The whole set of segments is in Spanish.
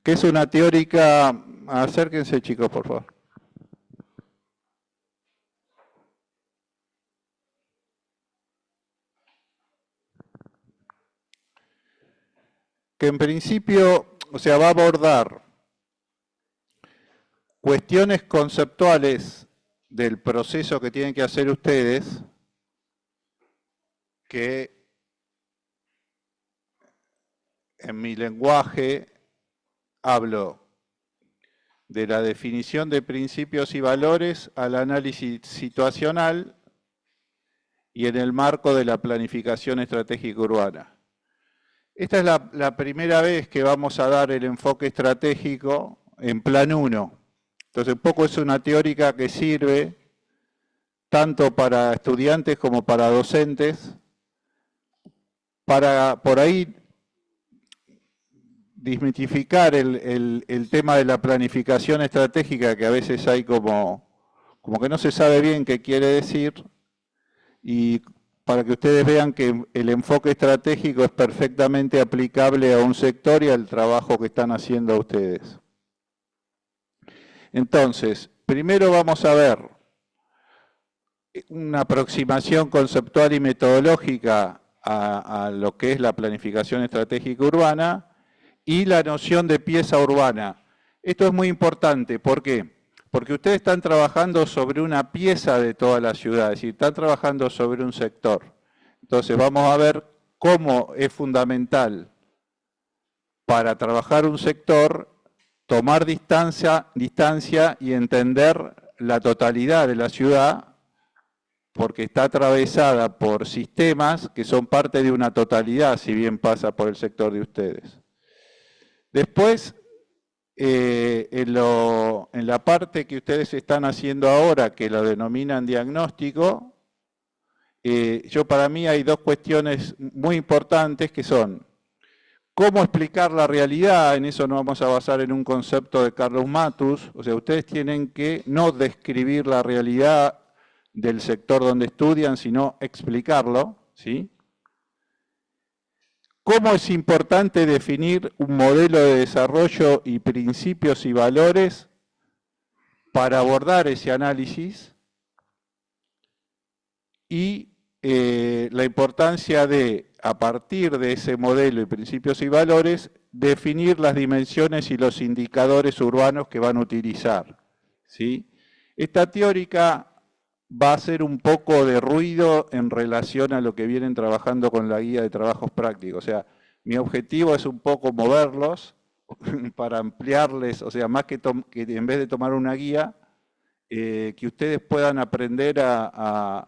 que es una teórica, acérquense chicos por favor. Que en principio, o sea, va a abordar cuestiones conceptuales del proceso que tienen que hacer ustedes, que en mi lenguaje hablo de la definición de principios y valores al análisis situacional y en el marco de la planificación estratégica urbana. Esta es la primera vez que vamos a dar el enfoque estratégico en Plan 1. Entonces, un poco es una teórica que sirve tanto para estudiantes como para docentes, para por ahí desmitificar el tema de la planificación estratégica, que a veces hay como que no se sabe bien qué quiere decir, y para que ustedes vean que el enfoque estratégico es perfectamente aplicable a un sector y al trabajo que están haciendo ustedes. Entonces, primero vamos a ver una aproximación conceptual y metodológica a lo que es la planificación estratégica urbana y la noción de pieza urbana. Esto es muy importante, ¿por qué? Porque ustedes están trabajando sobre una pieza de toda la ciudad, es decir, están trabajando sobre un sector. Entonces vamos a ver cómo es fundamental para trabajar un sector tomar distancia y entender la totalidad de la ciudad, porque está atravesada por sistemas que son parte de una totalidad, si bien pasa por el sector de ustedes. Después, en la parte que ustedes están haciendo ahora, que lo denominan diagnóstico, para mí hay dos cuestiones muy importantes que son cómo explicar la realidad. En eso nos vamos a basar en un concepto de Carlos Matus. O sea, ustedes tienen que no describir la realidad del sector donde estudian, sino explicarlo, ¿sí? ¿Cómo es importante definir un modelo de desarrollo y principios y valores para abordar ese análisis? Y la importancia de, a partir de ese modelo y principios y valores, definir las dimensiones y los indicadores urbanos que van a utilizar, ¿sí? Esta teórica va a hacer un poco de ruido en relación a lo que vienen trabajando con la guía de trabajos prácticos. O sea, mi objetivo es un poco moverlos para ampliarles, o sea, más que en vez de tomar una guía, que ustedes puedan aprender a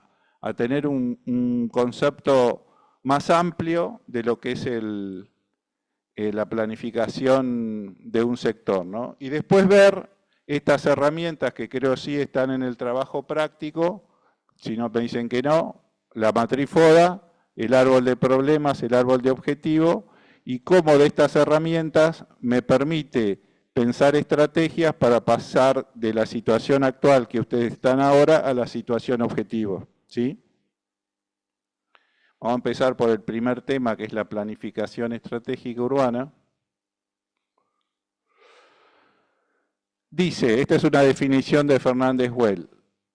tener un concepto más amplio de lo que es la planificación de un sector, ¿no? Y después ver estas herramientas que creo sí están en el trabajo práctico, si no me dicen que no, la matriz FODA, el árbol de problemas, el árbol de objetivo, y cómo de estas herramientas me permite pensar estrategias para pasar de la situación actual que ustedes están ahora a la situación objetivo, ¿sí? Vamos a empezar por el primer tema, que es la planificación estratégica urbana. Dice, esta es una definición de Fernández Well,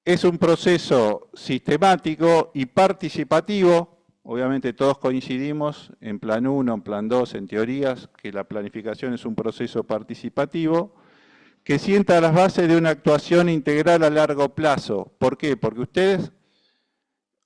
es un proceso sistemático y participativo. Obviamente todos coincidimos en Plan 1, en Plan 2, en teorías, que la planificación es un proceso participativo que sienta las bases de una actuación integral a largo plazo. ¿Por qué? Porque ustedes,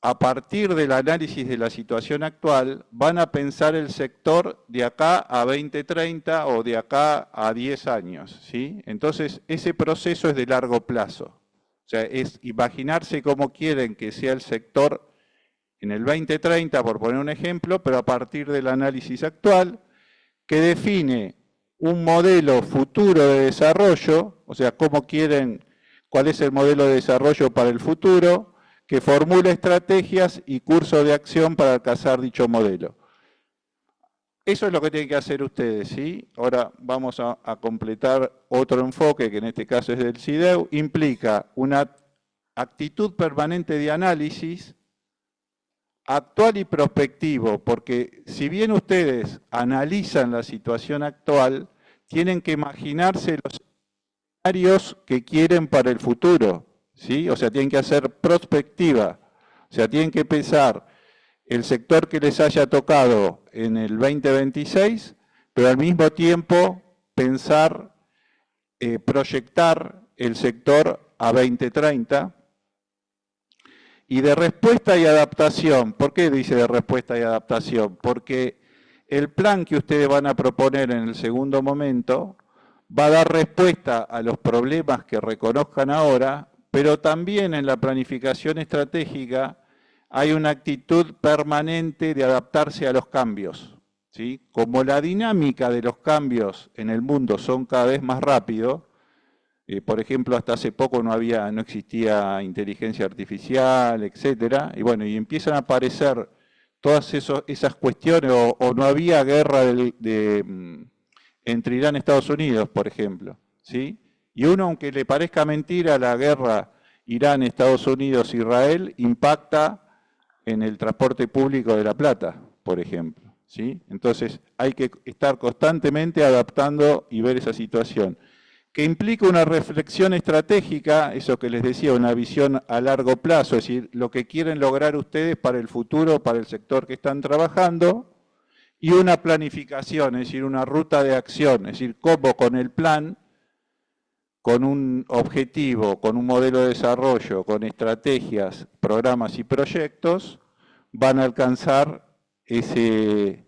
a partir del análisis de la situación actual, van a pensar el sector de acá a 2030 o de acá a 10 años, ¿sí? Entonces, ese proceso es de largo plazo. O sea, es imaginarse cómo quieren que sea el sector en el 2030, por poner un ejemplo, pero a partir del análisis actual, que define un modelo futuro de desarrollo, o sea, cómo quieren, cuál es el modelo de desarrollo para el futuro, que formule estrategias y cursos de acción para alcanzar dicho modelo. Eso es lo que tienen que hacer ustedes, ¿sí? Ahora vamos a completar otro enfoque, que en este caso es del CIDEU, implica una actitud permanente de análisis actual y prospectivo, porque si bien ustedes analizan la situación actual, tienen que imaginarse los escenarios que quieren para el futuro, ¿sí? O sea, tienen que hacer prospectiva, o sea, tienen que pensar el sector que les haya tocado en el 2026, pero al mismo tiempo pensar, proyectar el sector a 2030. Y de respuesta y adaptación, ¿por qué dice de respuesta y adaptación? Porque el plan que ustedes van a proponer en el segundo momento va a dar respuesta a los problemas que reconozcan ahora, pero también en la planificación estratégica hay una actitud permanente de adaptarse a los cambios, ¿sí? Como la dinámica de los cambios en el mundo son cada vez más rápidos, por ejemplo, hasta hace poco no existía inteligencia artificial, etcétera, y bueno, y empiezan a aparecer todas esas cuestiones, o no había guerra entre Irán y Estados Unidos, por ejemplo, ¿sí? Y uno, aunque le parezca mentira, la guerra Irán, Estados Unidos, Israel, impacta en el transporte público de La Plata, por ejemplo, ¿sí? Entonces hay que estar constantemente adaptando y ver esa situación, que implica una reflexión estratégica, eso que les decía, una visión a largo plazo, es decir, lo que quieren lograr ustedes para el futuro, para el sector que están trabajando, y una planificación, es decir, una ruta de acción, es decir, cómo con el plan, con un objetivo, con un modelo de desarrollo, con estrategias, programas y proyectos, van a alcanzar ese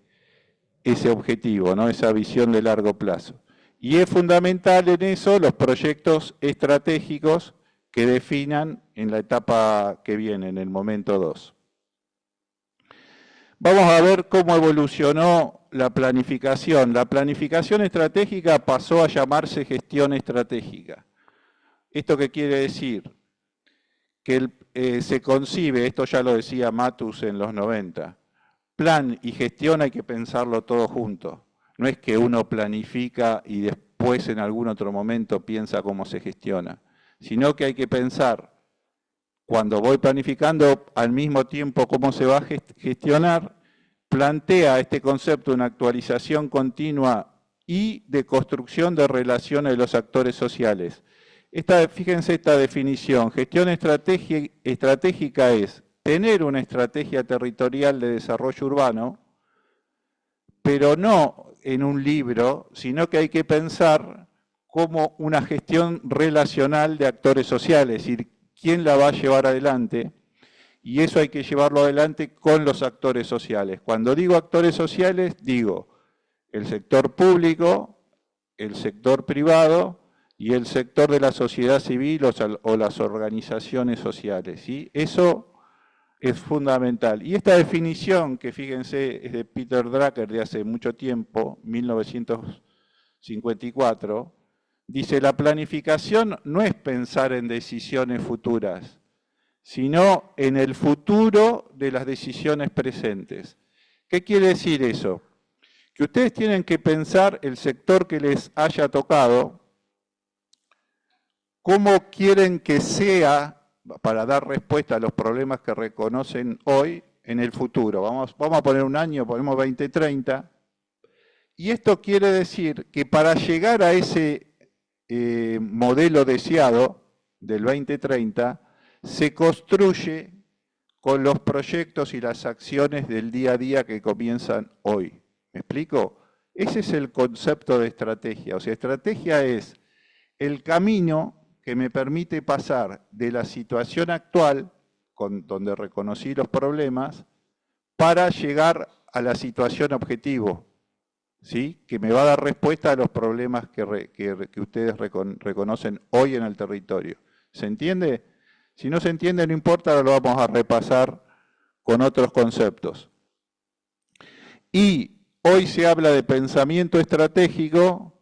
objetivo, ¿no? Esa visión de largo plazo. Y es fundamental en eso los proyectos estratégicos que definan en la etapa que viene, en el momento 2. Vamos a ver cómo evolucionó la planificación. La planificación estratégica pasó a llamarse gestión estratégica. ¿Esto qué quiere decir? Que se concibe, esto ya lo decía Matus en los 90, plan y gestión hay que pensarlo todo junto. No es que uno planifica y después en algún otro momento piensa cómo se gestiona, sino que hay que pensar, cuando voy planificando, al mismo tiempo cómo se va a gestionar, plantea este concepto de una actualización continua y de construcción de relaciones de los actores sociales. Fíjense esta definición, gestión estratégica es tener una estrategia territorial de desarrollo urbano, pero no en un libro, sino que hay que pensar como una gestión relacional de actores sociales, es decir, quién la va a llevar adelante, y eso hay que llevarlo adelante con los actores sociales. Cuando digo actores sociales, digo el sector público, el sector privado y el sector de la sociedad civil o las organizaciones sociales, ¿sí? Eso es fundamental. Y esta definición, que fíjense, es de Peter Drucker de hace mucho tiempo, 1954, dice, la planificación no es pensar en decisiones futuras, sino en el futuro de las decisiones presentes. ¿Qué quiere decir eso? Que ustedes tienen que pensar el sector que les haya tocado, cómo quieren que sea para dar respuesta a los problemas que reconocen hoy en el futuro. Vamos a poner un año, ponemos 2030, y esto quiere decir que para llegar a ese modelo deseado del 2030, se construye con los proyectos y las acciones del día a día que comienzan hoy. ¿Me explico? Ese es el concepto de estrategia. O sea, estrategia es el camino que me permite pasar de la situación actual, donde reconocí los problemas, para llegar a la situación objetivo, ¿sí? Que me va a dar respuesta a los problemas que ustedes reconocen hoy en el territorio. ¿Se entiende? Si no se entiende, no importa, ahora lo vamos a repasar con otros conceptos. Y hoy se habla de pensamiento estratégico,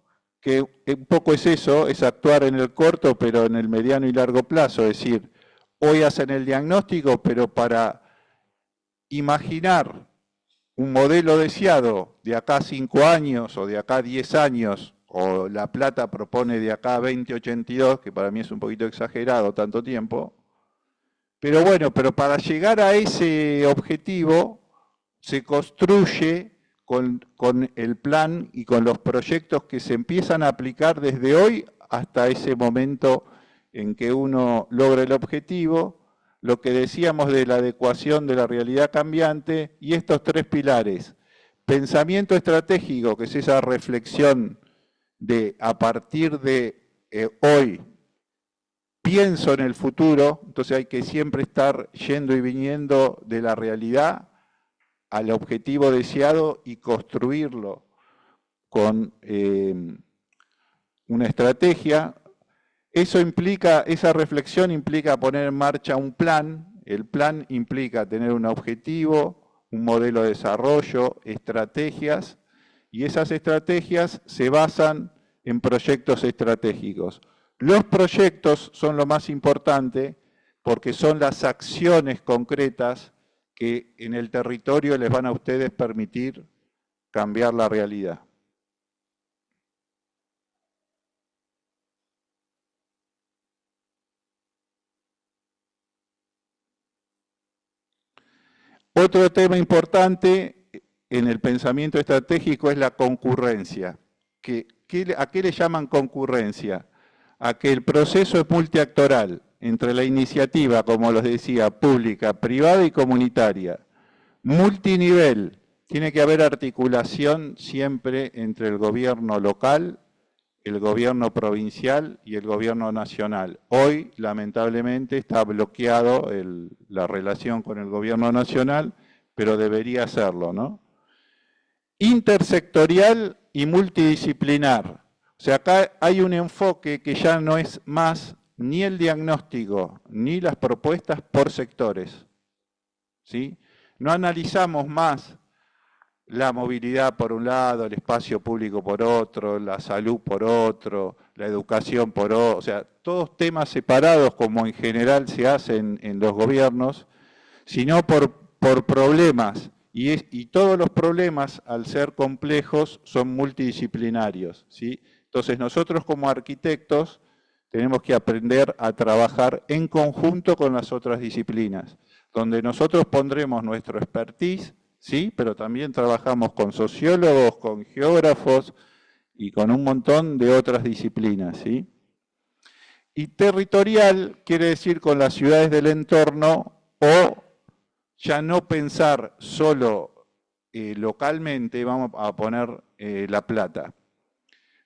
que un poco es eso, es actuar en el corto, pero en el mediano y largo plazo. Es decir, hoy hacen el diagnóstico, pero para imaginar un modelo deseado de acá 5 años o de acá 10 años, o La Plata propone de acá 2082, que para mí es un poquito exagerado tanto tiempo, pero bueno, pero para llegar a ese objetivo se construye con el plan y con los proyectos que se empiezan a aplicar desde hoy hasta ese momento en que uno logra el objetivo, lo que decíamos de la adecuación de la realidad cambiante y estos tres pilares. Pensamiento estratégico, que es esa reflexión de a partir de hoy, pienso en el futuro, entonces hay que siempre estar yendo y viniendo de la realidad al objetivo deseado y construirlo con una estrategia. Eso implica, esa reflexión implica poner en marcha un plan. El plan implica tener un objetivo, un modelo de desarrollo, estrategias, y esas estrategias se basan en proyectos estratégicos. Los proyectos son lo más importante porque son las acciones concretas que en el territorio les van a ustedes permitir cambiar la realidad. Otro tema importante en el pensamiento estratégico es la concurrencia. ¿A qué le llaman concurrencia? A que el proceso es multiactoral entre la iniciativa, como les decía, pública, privada y comunitaria. Multinivel, tiene que haber articulación siempre entre el gobierno local, el gobierno provincial y el gobierno nacional. Hoy, lamentablemente, está bloqueado la relación con el gobierno nacional, pero debería serlo, ¿no? Intersectorial y multidisciplinar. O sea, acá hay un enfoque que ya no es más ni el diagnóstico ni las propuestas por sectores, ¿sí? No analizamos más la movilidad por un lado, el espacio público por otro, la salud por otro, la educación por otro, o sea, todos temas separados como en general se hacen en los gobiernos, sino por problemas. Y todos los problemas, al ser complejos, son multidisciplinarios, ¿sí? Entonces nosotros como arquitectos tenemos que aprender a trabajar en conjunto con las otras disciplinas, donde nosotros pondremos nuestro expertise, sí, pero también trabajamos con sociólogos, con geógrafos y con un montón de otras disciplinas, ¿sí? Y territorial quiere decir con las ciudades del entorno o ya no pensar solo localmente, vamos a poner La Plata.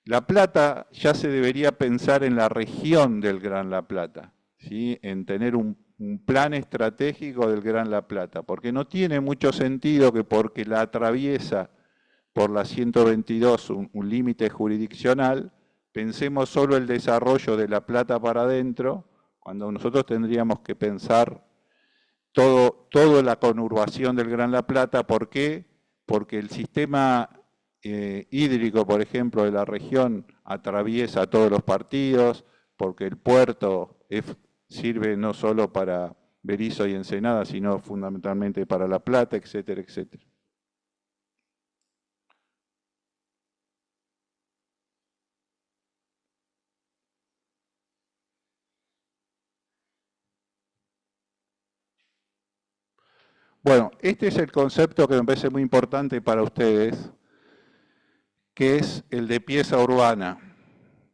La Plata ya se debería pensar en la región del Gran La Plata, ¿sí? En tener un plan estratégico del Gran La Plata, porque no tiene mucho sentido que porque la atraviesa por la 122 un límite jurisdiccional, pensemos solo el desarrollo de La Plata para adentro, cuando nosotros tendríamos que pensar toda la conurbación del Gran La Plata. ¿Por qué? Porque el sistema hídrico, por ejemplo, de la región atraviesa todos los partidos, porque el puerto sirve no solo para Berisso y Ensenada, sino fundamentalmente para La Plata, etcétera, etcétera. Bueno, este es el concepto que me parece muy importante para ustedes, que es el de pieza urbana,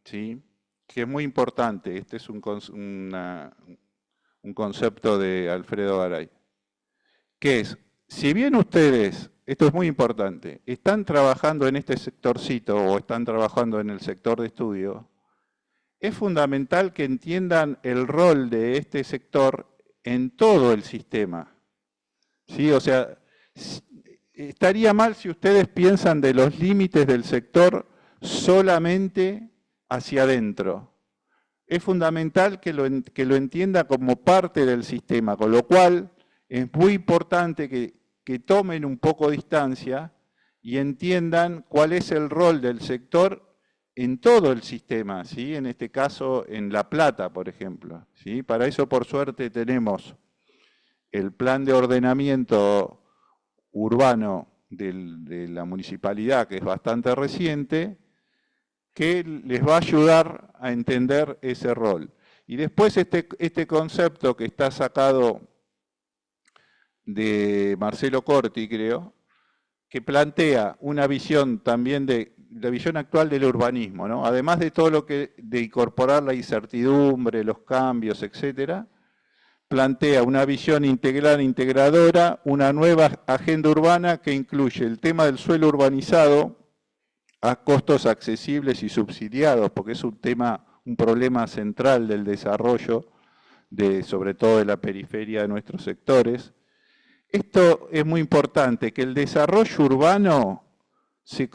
¿sí? Que es muy importante. Este es un concepto de Alfredo Garay, que es, si bien ustedes, esto es muy importante, están trabajando en este sectorcito o están trabajando en el sector de estudio, es fundamental que entiendan el rol de este sector en todo el sistema. ¿Sí? O sea, estaría mal si ustedes piensan de los límites del sector solamente hacia adentro. Es fundamental que lo entienda como parte del sistema, con lo cual es muy importante que tomen un poco de distancia y entiendan cuál es el rol del sector en todo el sistema, ¿sí? En este caso en La Plata, por ejemplo, ¿sí? Para eso, por suerte, tenemos el plan de ordenamiento urbano de la municipalidad, que es bastante reciente, que les va a ayudar a entender ese rol. Y después este concepto que está sacado de Marcelo Corti, creo, que plantea una visión también de la visión actual del urbanismo, ¿no? Además de todo lo que de incorporar la incertidumbre, los cambios, etcétera, plantea una visión integral, integradora, una nueva agenda urbana que incluye el tema del suelo urbanizado a costos accesibles y subsidiados, porque es un problema central del desarrollo, sobre todo de la periferia de nuestros sectores. Esto es muy importante, que el desarrollo urbano se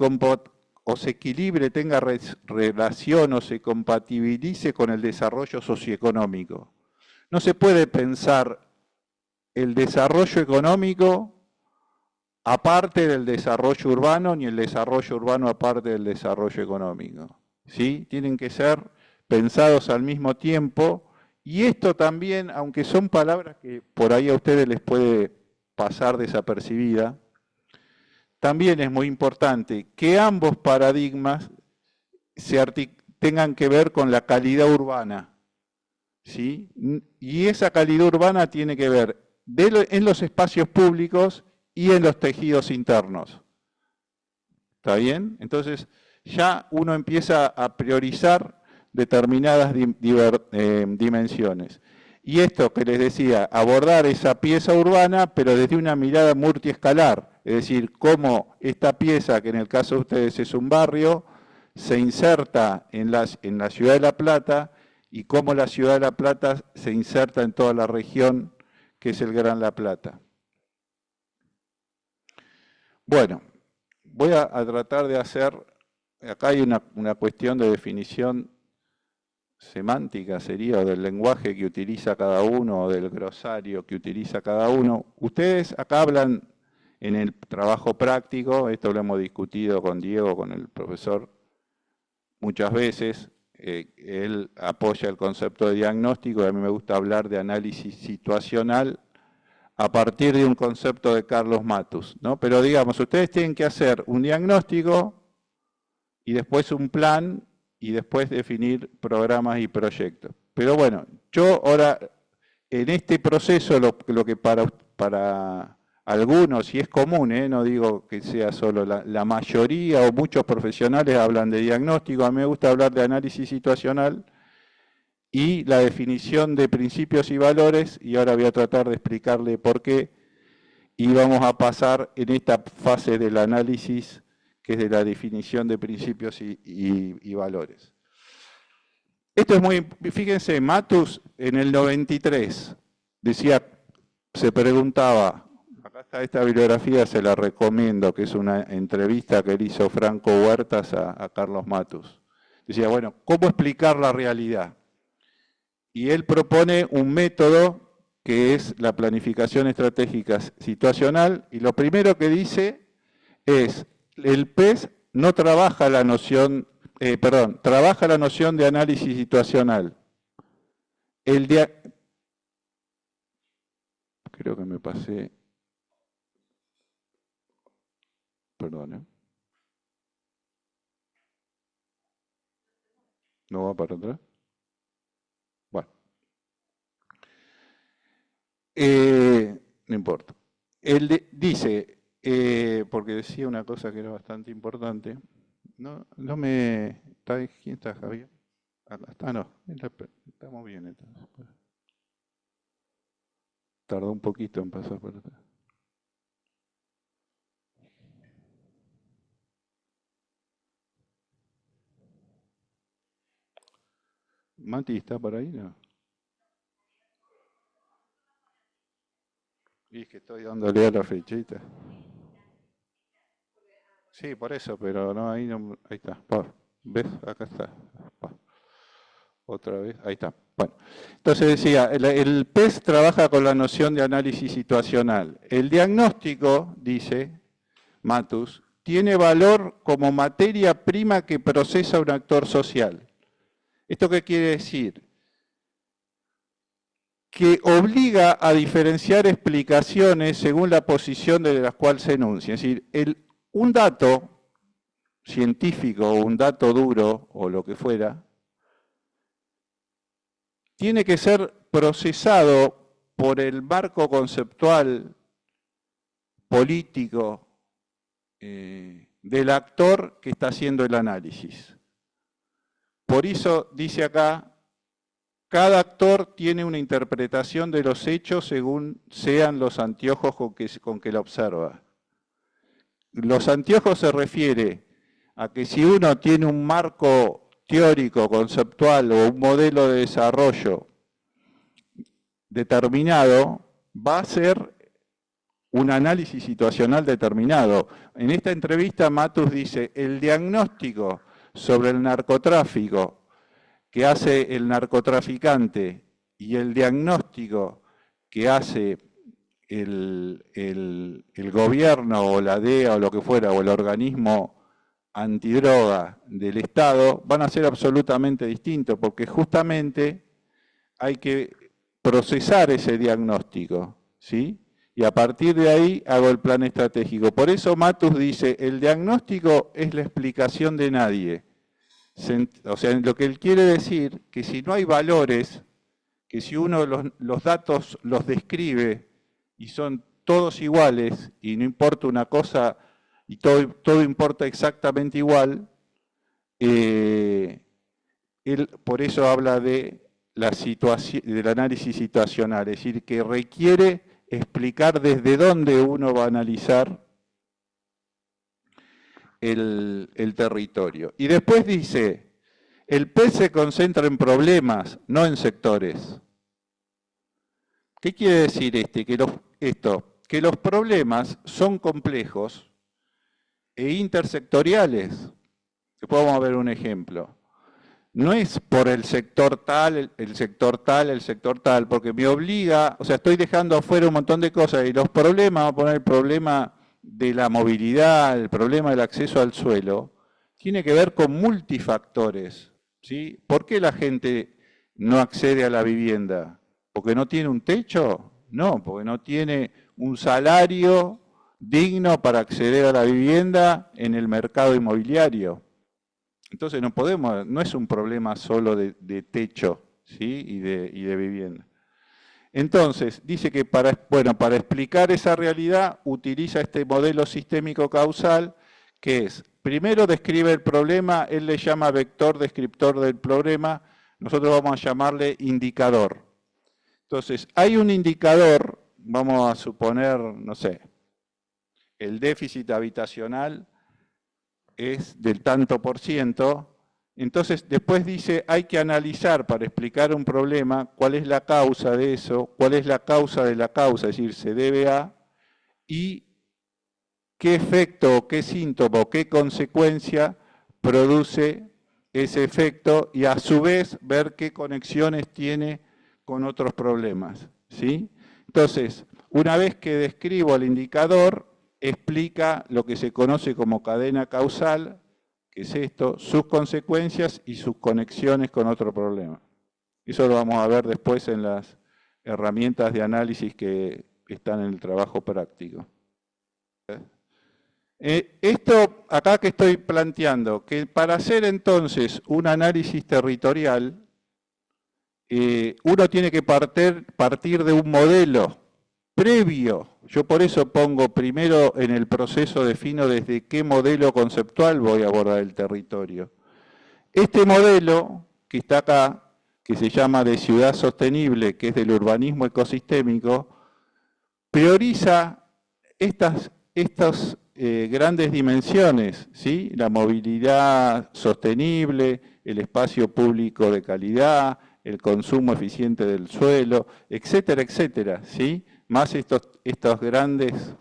equilibre, tenga relación o se compatibilice con el desarrollo socioeconómico. No se puede pensar el desarrollo económico aparte del desarrollo urbano, ni el desarrollo urbano aparte del desarrollo económico. ¿Sí? Tienen que ser pensados al mismo tiempo, y esto también, aunque son palabras que por ahí a ustedes les puede pasar desapercibida, también es muy importante que ambos paradigmas tengan que ver con la calidad urbana. ¿Sí? Y esa calidad urbana tiene que ver en los espacios públicos y en los tejidos internos. ¿Está bien? Entonces ya uno empieza a priorizar determinadas dimensiones. Y esto que les decía, abordar esa pieza urbana, pero desde una mirada multiescalar, es decir, cómo esta pieza, que en el caso de ustedes es un barrio, se inserta en la ciudad de La Plata, y cómo la ciudad de La Plata se inserta en toda la región que es el Gran La Plata. Bueno, voy a tratar de hacer, acá hay una cuestión de definición semántica, sería, o del lenguaje que utiliza cada uno, o del glosario que utiliza cada uno. Ustedes acá hablan en el trabajo práctico, esto lo hemos discutido con Diego, con el profesor, muchas veces. Él apoya el concepto de diagnóstico, y a mí me gusta hablar de análisis situacional a partir de un concepto de Carlos Matus, ¿no? Pero digamos, ustedes tienen que hacer un diagnóstico y después un plan y después definir programas y proyectos. Pero bueno, yo ahora, en este proceso, lo que para algunos, y es común, no digo que sea solo la mayoría o muchos profesionales hablan de diagnóstico, a mí me gusta hablar de análisis situacional y la definición de principios y valores, y ahora voy a tratar de explicarle por qué, y vamos a pasar en esta fase del análisis, que es de la definición de principios y valores. Esto es muy, fíjense, Matus en el 93 decía, se preguntaba, acá está esta bibliografía, se la recomiendo, que es una entrevista que le hizo Franco Huertas a Carlos Matus. Decía, bueno, ¿cómo explicar la realidad? Y él propone un método que es la planificación estratégica situacional, y lo primero que dice es, el PES no trabaja la noción, trabaja la noción de análisis situacional. Creo que me pasé, perdón. ¿No va para atrás? Bueno. No importa. Él dice, porque decía una cosa que era bastante importante, no me... ¿Quién está, Javier? Acá está, no. Estamos bien entonces. Tardó un poquito en pasar por atrás. Mati, ¿está por ahí? No. Y es que estoy dándole a la flechita. Sí, por eso, pero no, ahí está. ¿Ves? Acá está. Otra vez, ahí está. Bueno, entonces decía, el PES trabaja con la noción de análisis situacional. El diagnóstico, dice Matus, tiene valor como materia prima que procesa un actor social. ¿Esto qué quiere decir? Que obliga a diferenciar explicaciones según la posición de las cuales se enuncia. Es decir, un dato científico o un dato duro o lo que fuera, tiene que ser procesado por el marco conceptual, político del actor que está haciendo el análisis. Por eso dice acá, cada actor tiene una interpretación de los hechos según sean los anteojos con que la observa. Los anteojos se refiere a que si uno tiene un marco teórico, conceptual o un modelo de desarrollo determinado, va a ser un análisis situacional determinado. En esta entrevista Matus dice, el diagnóstico sobre el narcotráfico que hace el narcotraficante y el diagnóstico que hace el gobierno o la DEA o lo que fuera, o el organismo antidroga del Estado, van a ser absolutamente distintos, porque justamente hay que procesar ese diagnóstico, ¿sí? Y a partir de ahí hago el plan estratégico. Por eso Matus dice, el diagnóstico es la explicación de nadie. O sea, lo que él quiere decir, que si no hay valores, que si uno los datos los describe y son todos iguales y no importa una cosa y todo importa exactamente igual, él por eso habla de del análisis situacional, es decir, que requiere explicar desde dónde uno va a analizar el territorio. Y después dice, el PET se concentra en problemas, no en sectores. ¿Qué quiere decir que los problemas son complejos e intersectoriales. Después vamos a ver un ejemplo. No es por el sector tal, el sector tal, el sector tal, porque me obliga, o sea, estoy dejando afuera un montón de cosas y los problemas, vamos a poner el problema de la movilidad, el problema del acceso al suelo, tiene que ver con multifactores, ¿sí? ¿Por qué la gente no accede a la vivienda? ¿Porque no tiene un techo? No, porque no tiene un salario digno para acceder a la vivienda en el mercado inmobiliario. Entonces no es un problema solo de techo, ¿sí? y de vivienda. Entonces, dice que para explicar esa realidad utiliza este modelo sistémico causal, que es, primero describe el problema, él le llama vector descriptor del problema, nosotros vamos a llamarle indicador. Entonces, hay un indicador, vamos a suponer, no sé, el déficit habitacional es del tanto por ciento, entonces después dice hay que analizar para explicar un problema cuál es la causa de eso, cuál es la causa de la causa, es decir, se debe a, y qué efecto, qué síntoma, qué consecuencia produce ese efecto y a su vez ver qué conexiones tiene con otros problemas, ¿sí? Entonces, una vez que describo el indicador, explica lo que se conoce como cadena causal, que es esto, sus consecuencias y sus conexiones con otro problema. Eso lo vamos a ver después en las herramientas de análisis que están en el trabajo práctico. Esto acá que estoy planteando, que para hacer entonces un análisis territorial, uno tiene que partir de un modelo previo. Yo por eso pongo primero en el proceso, defino desde qué modelo conceptual voy a abordar el territorio. Este modelo que está acá, que se llama de ciudad sostenible, que es del urbanismo ecosistémico, prioriza estas grandes dimensiones, ¿sí? La movilidad sostenible, el espacio público de calidad, el consumo eficiente del suelo, etcétera, etcétera, ¿sí? Más estos grandes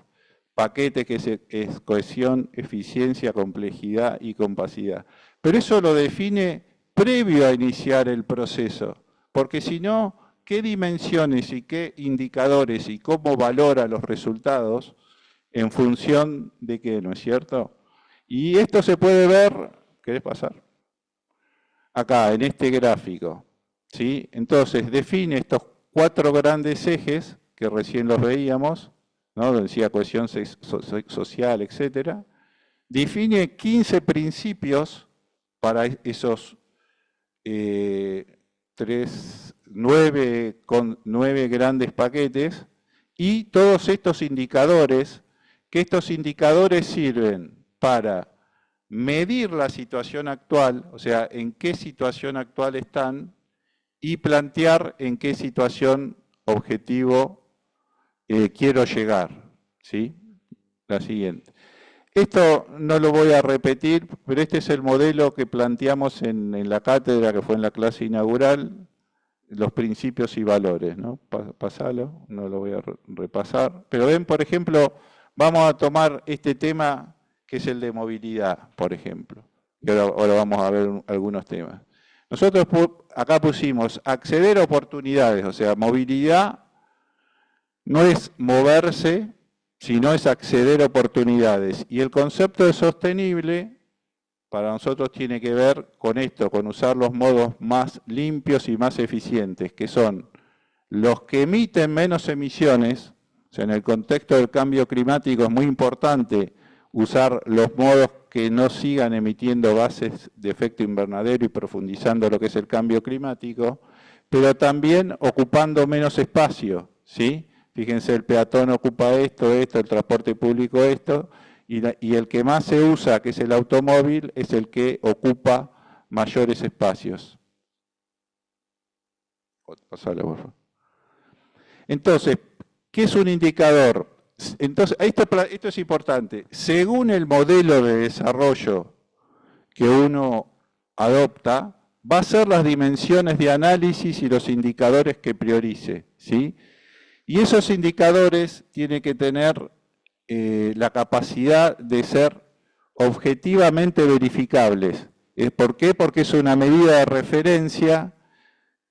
paquetes que es cohesión, eficiencia, complejidad y compacidad. Pero eso lo define previo a iniciar el proceso, porque si no, ¿qué dimensiones y qué indicadores y cómo valora los resultados en función de qué, ¿no es cierto? Y esto se puede ver, ¿querés pasar? Acá, en este gráfico, ¿sí? Entonces, define estos 4 grandes ejes, que recién los veíamos, ¿no? Decía cohesión social, etcétera. Define 15 principios para esos 9 grandes paquetes y todos estos indicadores que estos indicadores sirven para medir la situación actual, o sea, en qué situación actual están, y plantear en qué situación objetivo quiero llegar, ¿sí? La siguiente. Esto no lo voy a repetir, pero este es el modelo que planteamos en la cátedra, que fue en la clase inaugural, los principios y valores, ¿no? Pasalo, no lo voy a repasar. Pero ven, por ejemplo, vamos a tomar este tema que es el de movilidad, por ejemplo. Y ahora vamos a ver algunos temas. Nosotros acá pusimos acceder a oportunidades, o sea, movilidad no es moverse, sino es acceder a oportunidades. Y el concepto de sostenible para nosotros tiene que ver con esto, con usar los modos más limpios y más eficientes, que son los que emiten menos emisiones. O sea, en el contexto del cambio climático es muy importante usar los modos que no sigan emitiendo gases de efecto invernadero y profundizando lo que es el cambio climático, pero también ocupando menos espacio, ¿sí? Fíjense, el peatón ocupa esto, el transporte público esto, y el que más se usa, que es el automóvil, es el que ocupa mayores espacios. Pasale, por favor. Entonces, ¿qué es un indicador? Entonces, esto es importante. Según el modelo de desarrollo que uno adopta, va a ser las dimensiones de análisis y los indicadores que priorice, ¿sí? Y esos indicadores tienen que tener la capacidad de ser objetivamente verificables. ¿Por qué? Porque es una medida de referencia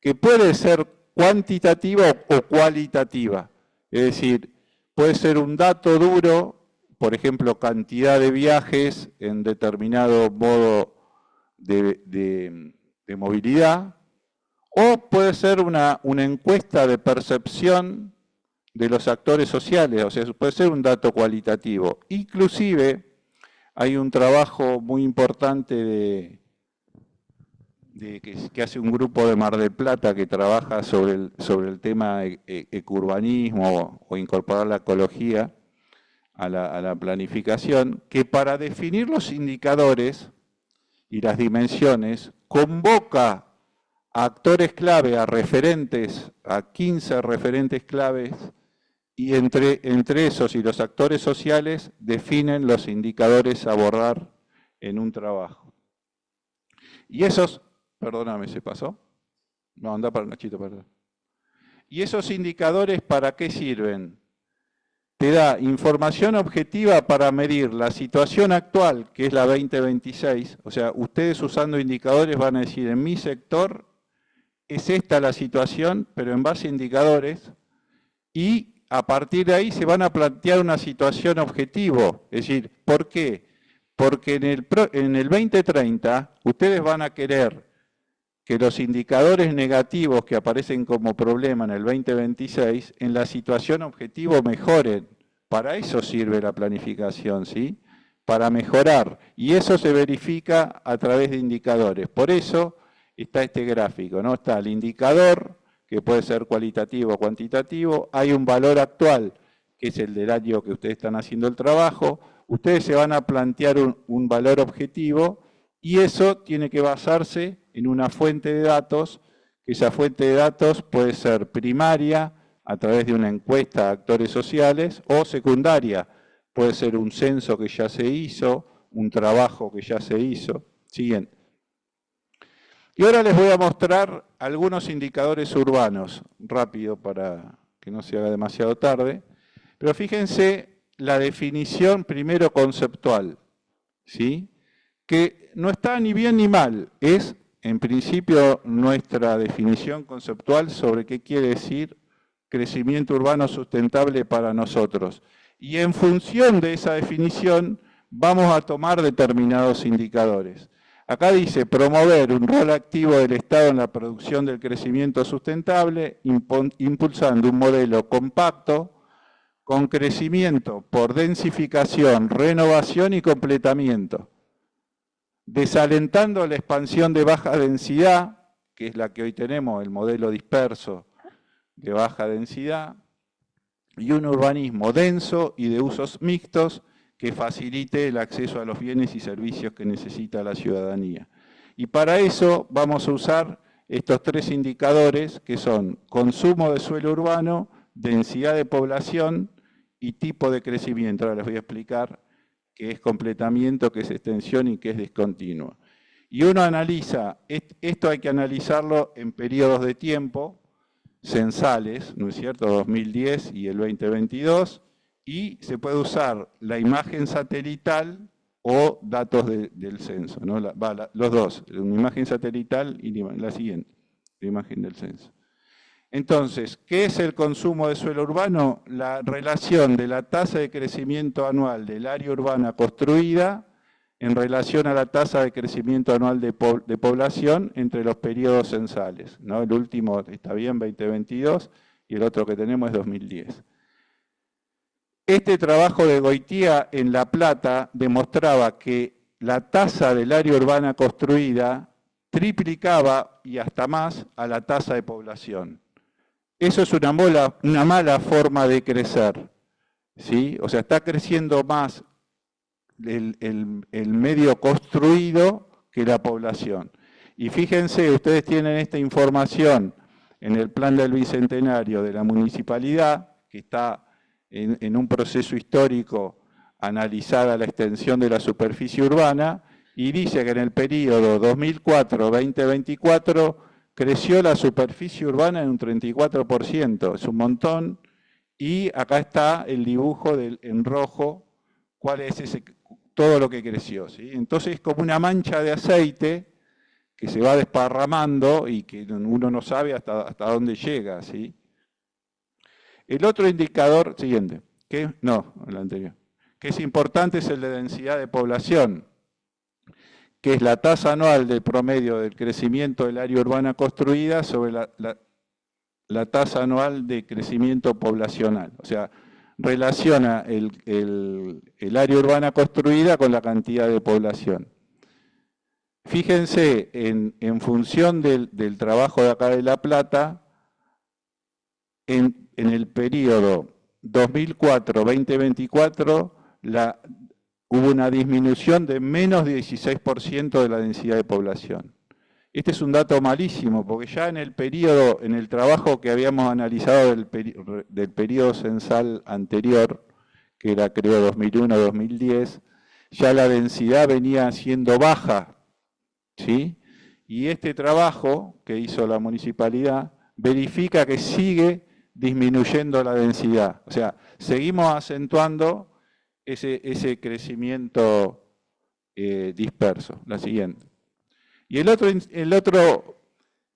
que puede ser cuantitativa o cualitativa. Es decir, puede ser un dato duro, por ejemplo, cantidad de viajes en determinado modo de movilidad, o puede ser una encuesta de percepción de los actores sociales, o sea, puede ser un dato cualitativo. Inclusive, hay un trabajo muy importante que hace un grupo de Mar del Plata que trabaja sobre el tema ecourbanismo o incorporar la ecología a la planificación, que para definir los indicadores y las dimensiones, convoca a actores clave, a referentes, a 15 referentes claves, y entre esos y los actores sociales definen los indicadores a abordar en un trabajo. Y esos, perdóname, ¿se pasó? No, anda para Nachito, perdón. ¿Y esos indicadores para qué sirven? Te da información objetiva para medir la situación actual, que es la 2026. O sea, ustedes usando indicadores van a decir, en mi sector es esta la situación, pero en base a indicadores, y a partir de ahí se van a plantear una situación objetivo. Es decir, ¿por qué? Porque en el 2030 ustedes van a querer que los indicadores negativos que aparecen como problema en el 2026, en la situación objetivo mejoren. Para eso sirve la planificación, ¿sí? Para mejorar. Y eso se verifica a través de indicadores. Por eso está este gráfico, ¿no? Está el indicador, que puede ser cualitativo o cuantitativo, hay un valor actual, que es el del año que ustedes están haciendo el trabajo, ustedes se van a plantear un valor objetivo y eso tiene que basarse en una fuente de datos, que esa fuente de datos puede ser primaria, a través de una encuesta de actores sociales, o secundaria, puede ser un censo que ya se hizo, un trabajo que ya se hizo. Siguiente. Y ahora les voy a mostrar algunos indicadores urbanos, rápido para que no se haga demasiado tarde. Pero fíjense la definición primero conceptual, ¿sí? Que no está ni bien ni mal, es en principio nuestra definición conceptual sobre qué quiere decir crecimiento urbano sustentable para nosotros. Y en función de esa definición vamos a tomar determinados indicadores. Acá dice promover un rol activo del Estado en la producción del crecimiento sustentable, impulsando un modelo compacto con crecimiento por densificación, renovación y completamiento, desalentando la expansión de baja densidad, que es la que hoy tenemos, el modelo disperso de baja densidad, y un urbanismo denso y de usos mixtos que facilite el acceso a los bienes y servicios que necesita la ciudadanía. Y para eso vamos a usar estos tres indicadores que son consumo de suelo urbano, densidad de población y tipo de crecimiento. Ahora les voy a explicar qué es completamiento, qué es extensión y qué es discontinuo. Y uno analiza, esto hay que analizarlo en periodos de tiempo censales, ¿no es cierto?, 2010 y el 2022, y se puede usar la imagen satelital o datos del censo, ¿no? Los dos, una imagen satelital y la siguiente, la imagen del censo. Entonces, ¿qué es el consumo de suelo urbano? La relación de la tasa de crecimiento anual del área urbana construida en relación a la tasa de crecimiento anual de población entre los periodos censales, ¿no? El último está bien, 2022, y el otro que tenemos es 2010. Este trabajo de Goitia en La Plata demostraba que la tasa del área urbana construida triplicaba y hasta más a la tasa de población. Eso es una mala forma de crecer, ¿sí? O sea, está creciendo más el medio construido que la población. Y fíjense, ustedes tienen esta información en el plan del Bicentenario de la Municipalidad, que está en un proceso histórico analizada la extensión de la superficie urbana, y dice que en el periodo 2004-2024 creció la superficie urbana en un 34%, es un montón, y acá está el dibujo en rojo, cuál es todo lo que creció, ¿sí? Entonces es como una mancha de aceite que se va desparramando y que uno no sabe hasta dónde llega, ¿sí? El otro indicador, siguiente, el anterior, que es importante es el de densidad de población, que es la tasa anual del promedio del crecimiento del área urbana construida sobre la tasa anual de crecimiento poblacional. O sea, relaciona el área urbana construida con la cantidad de población. Fíjense, en función del trabajo de acá de La Plata, en el periodo 2004-2024 hubo una disminución de menos 16% de la densidad de población. Este es un dato malísimo, porque ya en el trabajo que habíamos analizado del periodo censal anterior, que era creo 2001-2010, ya la densidad venía siendo baja, ¿sí? Y este trabajo que hizo la municipalidad verifica que sigue disminuyendo la densidad. O sea, seguimos acentuando ese crecimiento disperso. La siguiente. Y el otro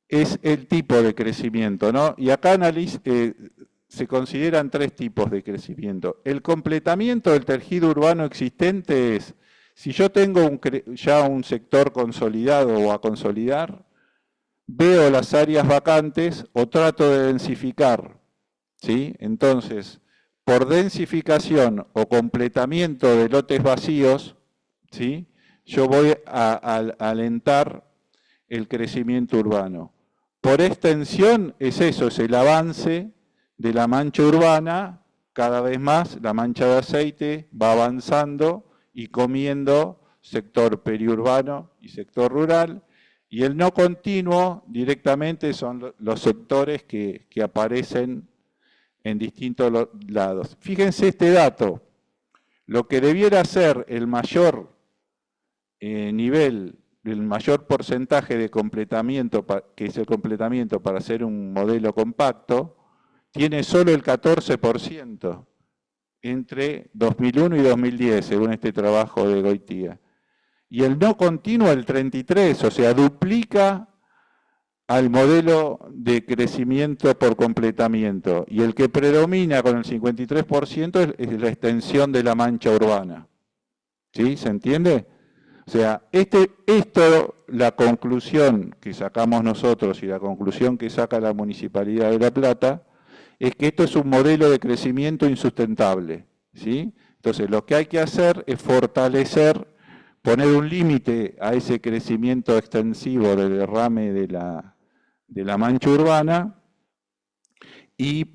es el tipo de crecimiento, ¿no? Y acá se consideran tres tipos de crecimiento. El completamiento del tejido urbano existente es, si yo tengo ya un sector consolidado o a consolidar, veo las áreas vacantes o trato de densificar, ¿sí? Entonces, por densificación o completamiento de lotes vacíos, ¿sí?, yo voy a alentar el crecimiento urbano. Por extensión es eso, es el avance de la mancha urbana, cada vez más la mancha de aceite va avanzando y comiendo sector periurbano y sector rural, y el no continuo directamente son los sectores que aparecen en distintos lados. Fíjense este dato, lo que debiera ser el mayor nivel, el mayor porcentaje de completamiento, que es el completamiento para hacer un modelo compacto, tiene solo el 14% entre 2001 y 2010, según este trabajo de Goitia. Y el no continuo el 33%, o sea, duplica al modelo de crecimiento por completamiento. Y el que predomina con el 53% es la extensión de la mancha urbana. ¿Sí? ¿Se entiende? O sea, la conclusión que sacamos nosotros y la conclusión que saca la Municipalidad de La Plata es que esto es un modelo de crecimiento insustentable, ¿sí? Entonces, lo que hay que hacer es fortalecer, poner un límite a ese crecimiento extensivo del derrame de la mancha urbana y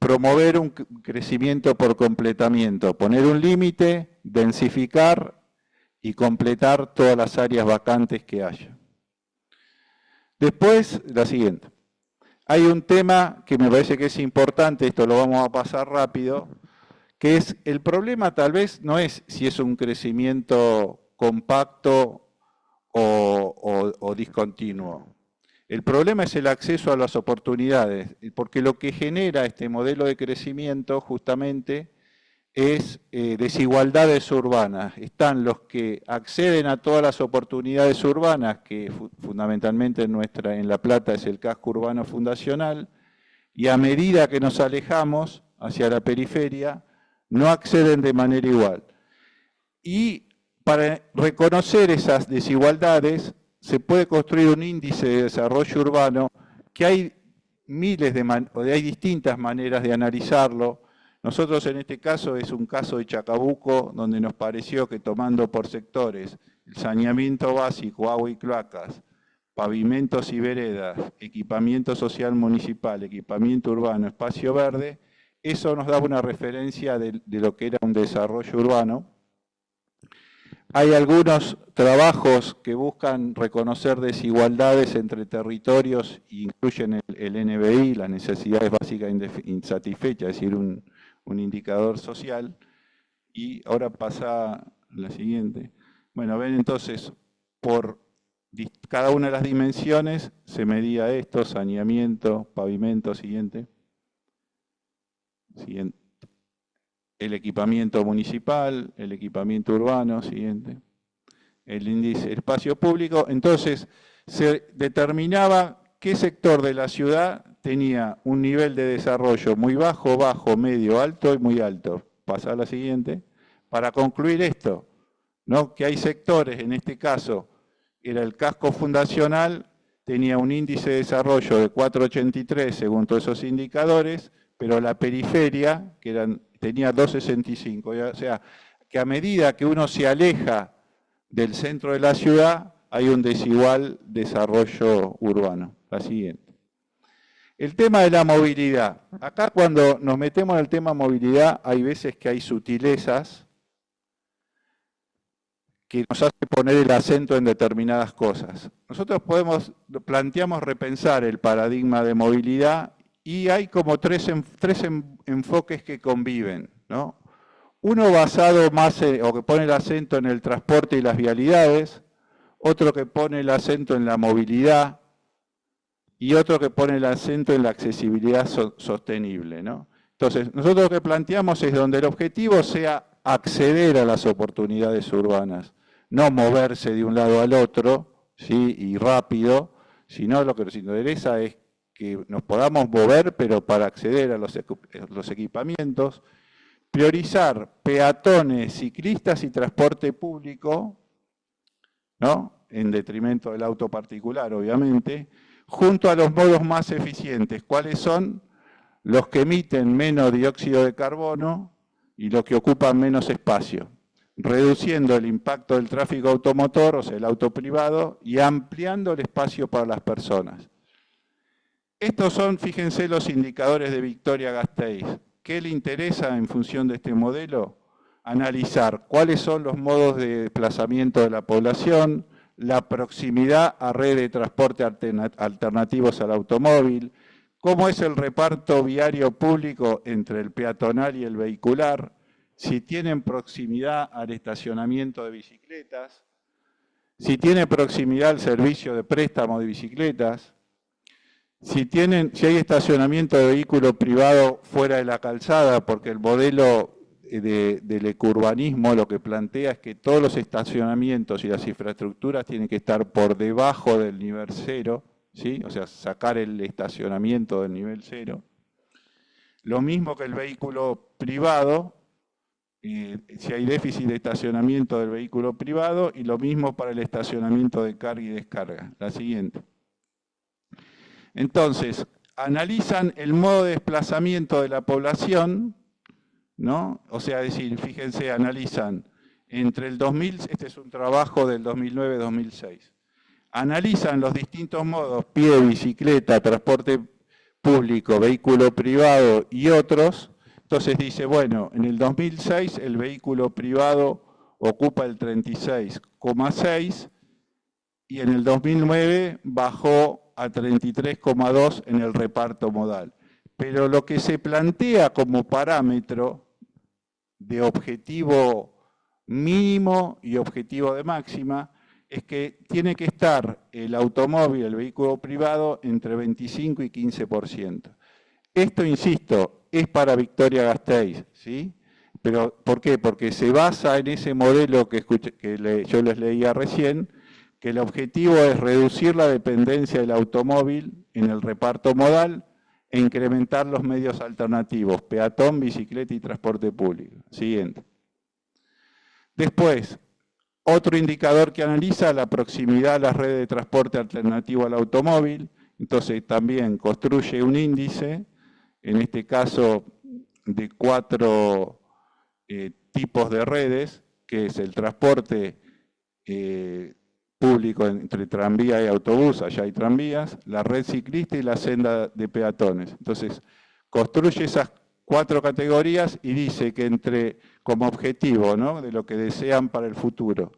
promover un crecimiento por completamiento, poner un límite, densificar y completar todas las áreas vacantes que haya. Después, la siguiente. Hay un tema que me parece que es importante, esto lo vamos a pasar rápido, que es el problema tal vez no es si es un crecimiento compacto o discontinuo. El problema es el acceso a las oportunidades, porque lo que genera este modelo de crecimiento justamente es desigualdades urbanas. Están los que acceden a todas las oportunidades urbanas, que fundamentalmente en La Plata es el casco urbano fundacional, y a medida que nos alejamos hacia la periferia, no acceden de manera igual. Y para reconocer esas desigualdades, se puede construir un índice de desarrollo urbano que hay hay distintas maneras de analizarlo. Nosotros en este caso es un caso de Chacabuco, donde nos pareció que tomando por sectores el saneamiento básico, agua y cloacas, pavimentos y veredas, equipamiento social municipal, equipamiento urbano, espacio verde, eso nos daba una referencia de lo que era un desarrollo urbano. Hay algunos trabajos que buscan reconocer desigualdades entre territorios e incluyen el NBI, las necesidades básicas insatisfechas, es decir, un indicador social. Y ahora pasa la siguiente. Bueno, ven entonces, por cada una de las dimensiones se medía esto, saneamiento, pavimento, siguiente. Siguiente. El equipamiento municipal, el equipamiento urbano, siguiente. El índice espacio público. Entonces, se determinaba qué sector de la ciudad tenía un nivel de desarrollo muy bajo, bajo, medio, alto y muy alto. Pasa a la siguiente. Para concluir esto, ¿no? Que hay sectores, en este caso, era el casco fundacional, tenía un índice de desarrollo de 4,83 según todos esos indicadores, pero la periferia, que tenía 2,65. O sea, que a medida que uno se aleja del centro de la ciudad, hay un desigual desarrollo urbano. La siguiente. El tema de la movilidad. Acá cuando nos metemos en el tema movilidad, hay veces que hay sutilezas que nos hace poner el acento en determinadas cosas. Nosotros planteamos repensar el paradigma de movilidad y hay como tres enfoques que conviven, ¿no? Uno basado más, o que pone el acento en el transporte y las vialidades, otro que pone el acento en la movilidad y otro que pone el acento en la accesibilidad sostenible, ¿no? Entonces, nosotros lo que planteamos es donde el objetivo sea acceder a las oportunidades urbanas, no moverse de un lado al otro, ¿sí? Y rápido, sino lo que nos interesa es que nos podamos mover, pero para acceder a los equipamientos, priorizar peatones, ciclistas y transporte público, ¿no? En detrimento del auto particular, obviamente, junto a los modos más eficientes. ¿Cuáles son? Los que emiten menos dióxido de carbono y los que ocupan menos espacio, reduciendo el impacto del tráfico automotor, o sea, el auto privado, y ampliando el espacio para las personas. Estos son, fíjense, los indicadores de Victoria Gasteiz. ¿Qué le interesa en función de este modelo? Analizar cuáles son los modos de desplazamiento de la población, la proximidad a redes de transporte alternativos al automóvil, cómo es el reparto viario público entre el peatonal y el vehicular, si tienen proximidad al estacionamiento de bicicletas, si tiene proximidad al servicio de préstamo de bicicletas, si hay estacionamiento de vehículo privado fuera de la calzada, porque el modelo del ecourbanismo lo que plantea es que todos los estacionamientos y las infraestructuras tienen que estar por debajo del nivel cero, ¿sí? O sea, sacar el estacionamiento del nivel cero. Lo mismo que el vehículo privado, si hay déficit de estacionamiento del vehículo privado, y lo mismo para el estacionamiento de carga y descarga. La siguiente. Entonces, analizan el modo de desplazamiento de la población, ¿no? O sea, decir, fíjense, analizan entre el 2000, este es un trabajo del 2009-2006, analizan los distintos modos, pie, bicicleta, transporte público, vehículo privado y otros. Entonces dice, bueno, en el 2006 el vehículo privado ocupa el 36,6 y en el 2009 bajó a 33,2 en el reparto modal. Pero lo que se plantea como parámetro de objetivo mínimo y objetivo de máxima es que tiene que estar el automóvil, el vehículo privado, entre 25 y 15%. Esto, insisto, es para Vitoria-Gasteiz, ¿sí? Pero, ¿por qué? Porque se basa en ese modelo que yo les leía recién, que el objetivo es reducir la dependencia del automóvil en el reparto modal e incrementar los medios alternativos, peatón, bicicleta y transporte público. Siguiente. Después, otro indicador que analiza la proximidad a las redes de transporte alternativo al automóvil. Entonces también construye un índice, en este caso de 4 tipos de redes, que es el transporte público entre tranvía y autobús, allá hay tranvías, la red ciclista y la senda de peatones. Entonces, construye esas 4 categorías y dice que como objetivo, ¿no?, de lo que desean para el futuro,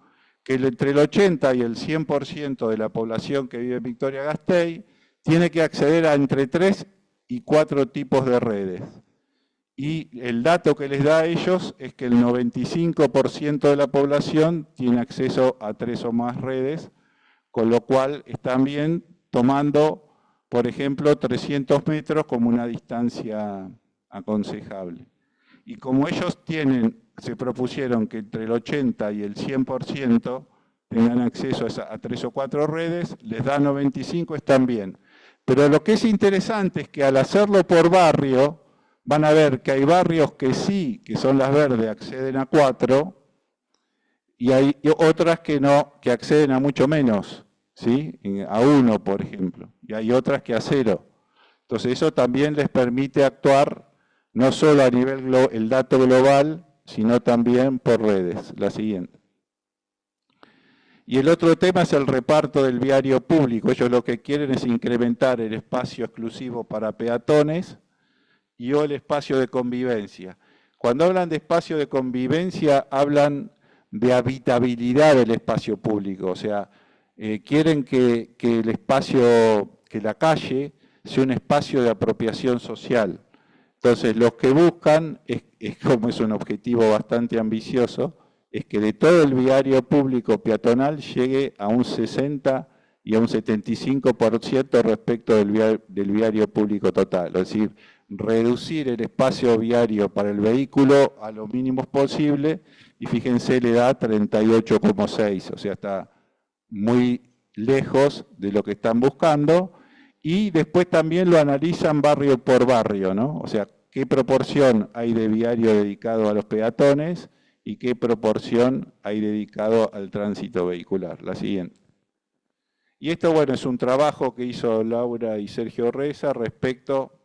que entre el 80 y el 100% de la población que vive en Vitoria-Gasteiz tiene que acceder a entre 3 y 4 tipos de redes. Y el dato que les da a ellos es que el 95% de la población tiene acceso a 3 o más redes, con lo cual están bien tomando, por ejemplo, 300 metros como una distancia aconsejable. Y como ellos se propusieron que entre el 80 y el 100% tengan acceso a 3 o 4 redes, les da 95, están bien. Pero lo que es interesante es que al hacerlo por barrio, van a ver que hay barrios que sí, que son las verdes, acceden a 4, y hay otras que no, que acceden a mucho menos, ¿sí? A 1, por ejemplo, y hay otras que a 0. Entonces eso también les permite actuar no solo a nivel el dato global, sino también por redes. La siguiente. Y el otro tema es el reparto del viario público. Ellos lo que quieren es incrementar el espacio exclusivo para peatones y o el espacio de convivencia. Cuando hablan de espacio de convivencia, hablan de habitabilidad del espacio público. O sea, quieren que el espacio, que la calle, sea un espacio de apropiación social. Entonces, lo que buscan, como es un objetivo bastante ambicioso, es que de todo el viario público peatonal llegue a un 60 y a un 75% respecto del viario público total. Es decir, reducir el espacio viario para el vehículo a lo mínimo posible, y fíjense, le da 38,6, o sea, está muy lejos de lo que están buscando. Y después también lo analizan barrio por barrio, ¿no? O sea, qué proporción hay de viario dedicado a los peatones y qué proporción hay dedicado al tránsito vehicular. La siguiente. Y esto, bueno, es un trabajo que hizo Laura y Sergio Reza respecto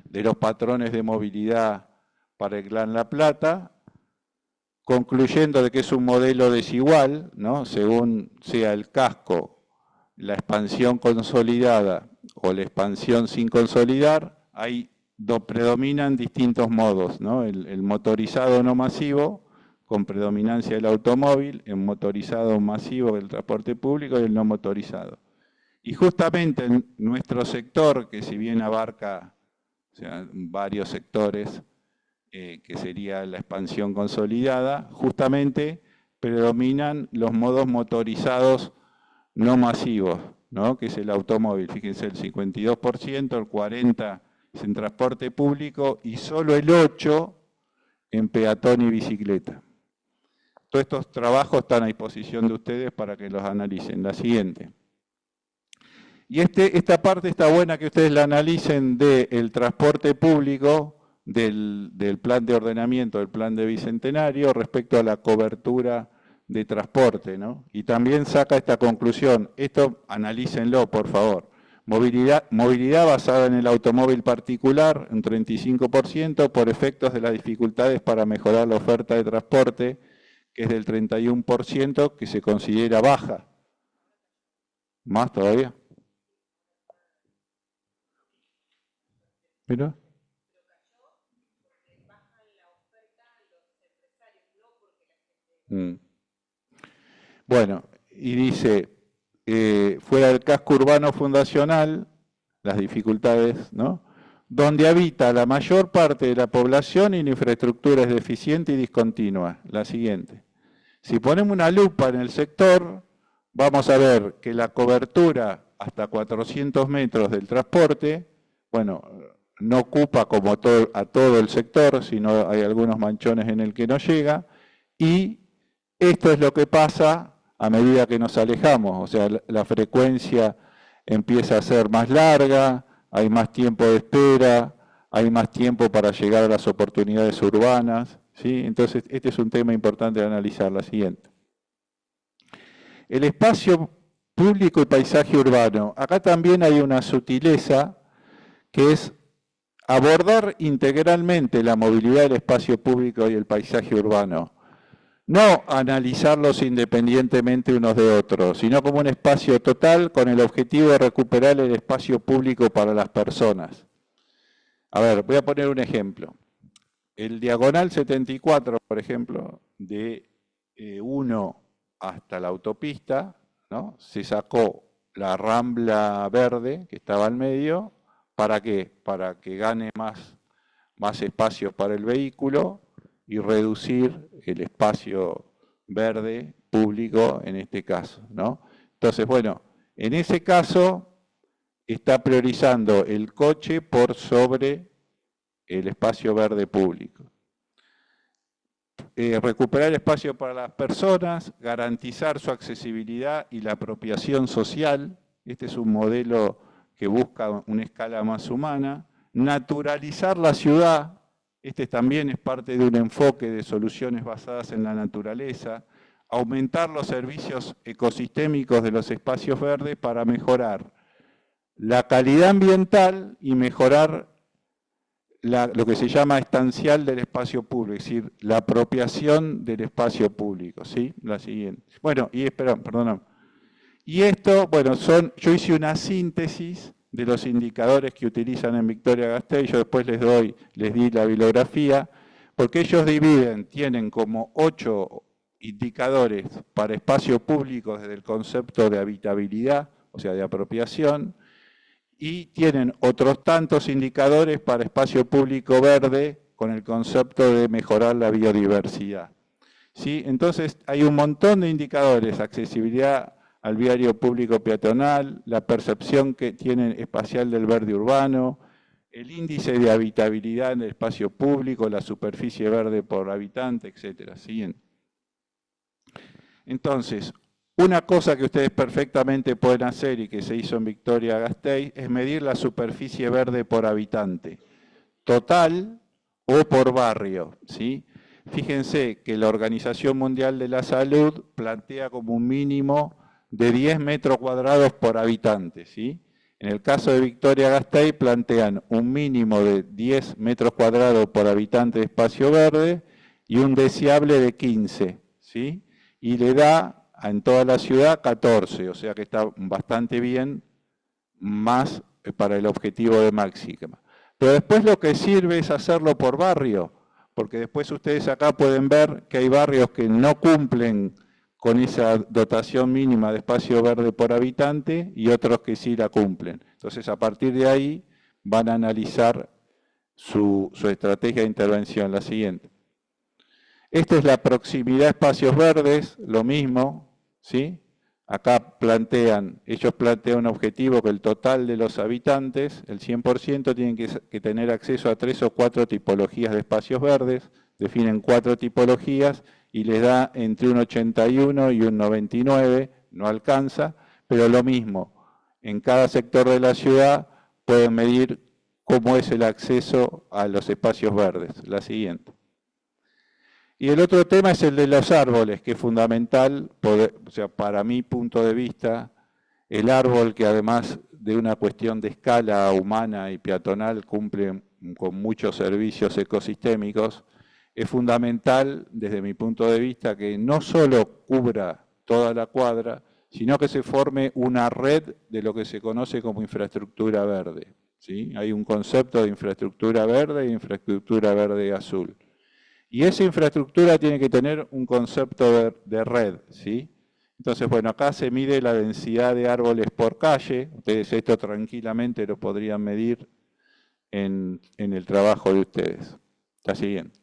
de los patrones de movilidad para el Gran La Plata, concluyendo de que es un modelo desigual, ¿no?, según sea el casco, la expansión consolidada o la expansión sin consolidar, predominan distintos modos, ¿no? El motorizado no masivo, con predominancia del automóvil, el motorizado masivo del transporte público y el no motorizado. Y justamente en nuestro sector, que si bien abarca, o sea, varios sectores, que sería la expansión consolidada, justamente predominan los modos motorizados no masivos, ¿no?, que es el automóvil. Fíjense, el 52%, el 40% es en transporte público y solo el 8% en peatón y bicicleta. Todos estos trabajos están a disposición de ustedes para que los analicen. La siguiente. Y esta parte está buena que ustedes la analicen del transporte público, del plan de ordenamiento, del plan de Bicentenario, respecto a la cobertura de transporte, ¿no? Y también saca esta conclusión. Esto analícenlo, por favor. Movilidad basada en el automóvil particular, un 35%, por efectos de las dificultades para mejorar la oferta de transporte, que es del 31%, que se considera baja. ¿Más todavía? Mira. Bueno, y dice, fuera del casco urbano fundacional, las dificultades, ¿no? Donde habita la mayor parte de la población y la infraestructura es deficiente y discontinua. La siguiente. Si ponemos una lupa en el sector, vamos a ver que la cobertura hasta 400 metros del transporte, bueno, no ocupa como a todo el sector, sino hay algunos manchones en el que no llega, y esto es lo que pasa a medida que nos alejamos, o sea, la frecuencia empieza a ser más larga, hay más tiempo de espera, hay más tiempo para llegar a las oportunidades urbanas, ¿sí? Entonces, este es un tema importante de analizar. La siguiente. El espacio público y paisaje urbano. Acá también hay una sutileza que es abordar integralmente la movilidad del espacio público y el paisaje urbano. No analizarlos independientemente unos de otros, sino como un espacio total con el objetivo de recuperar el espacio público para las personas. A ver, voy a poner un ejemplo. El Diagonal 74, por ejemplo, de 1 hasta la autopista, ¿no? Se sacó la rambla verde que estaba al medio. ¿Para qué? Para que gane más espacio para el vehículo y reducir el espacio verde público en este caso, ¿no? Entonces, bueno, en ese caso está priorizando el coche por sobre el espacio verde público. Recuperar espacio para las personas, garantizar su accesibilidad y la apropiación social. Este es un modelo que busca una escala más humana. Naturalizar la ciudad. Este también es parte de un enfoque de soluciones basadas en la naturaleza. Aumentar los servicios ecosistémicos de los espacios verdes para mejorar la calidad ambiental y mejorar lo que se llama estancial del espacio público, es decir, la apropiación del espacio público, ¿sí? La siguiente. Bueno, y perdón. Y esto, bueno, yo hice una síntesis de los indicadores que utilizan en Vitoria-Gasteiz, yo después les di la bibliografía, porque ellos tienen como 8 indicadores para espacio público desde el concepto de habitabilidad, o sea, de apropiación, y tienen otros tantos indicadores para espacio público verde con el concepto de mejorar la biodiversidad. ¿Sí? Entonces hay un montón de indicadores, accesibilidad al viario público peatonal, la percepción que tienen espacial del verde urbano, el índice de habitabilidad en el espacio público, la superficie verde por habitante, etc. Siguiente. Entonces, una cosa que ustedes perfectamente pueden hacer y que se hizo en Vitoria-Gasteiz es medir la superficie verde por habitante, total o por barrio, ¿sí? Fíjense que la Organización Mundial de la Salud plantea como un mínimo de 10 metros cuadrados por habitante, ¿sí? En el caso de Vitoria-Gasteiz plantean un mínimo de 10 metros cuadrados por habitante de espacio verde y un deseable de 15, ¿sí? Y le da en toda la ciudad 14, o sea que está bastante bien, más para el objetivo de máxima. Pero después lo que sirve es hacerlo por barrio, porque después ustedes acá pueden ver que hay barrios que no cumplen con esa dotación mínima de espacio verde por habitante y otros que sí la cumplen. Entonces a partir de ahí van a analizar su estrategia de intervención, la siguiente. Esta es la proximidad a espacios verdes, lo mismo, ¿sí? Acá ellos plantean un objetivo que el total de los habitantes, el 100%, tienen que tener acceso a 3 o 4 tipologías de espacios verdes, definen 4 tipologías y les da entre un 81 y un 99, no alcanza, pero lo mismo, en cada sector de la ciudad pueden medir cómo es el acceso a los espacios verdes. La siguiente. Y el otro tema es el de los árboles, que es fundamental, o sea, para mi punto de vista, el árbol que además de una cuestión de escala humana y peatonal cumple con muchos servicios ecosistémicos, es fundamental desde mi punto de vista que no solo cubra toda la cuadra, sino que se forme una red de lo que se conoce como infraestructura verde, ¿sí? Hay un concepto de infraestructura verde e infraestructura verde azul. Y esa infraestructura tiene que tener un concepto de red, ¿sí? Entonces, bueno, acá se mide la densidad de árboles por calle. Ustedes esto tranquilamente lo podrían medir en el trabajo de ustedes. Está siguiente.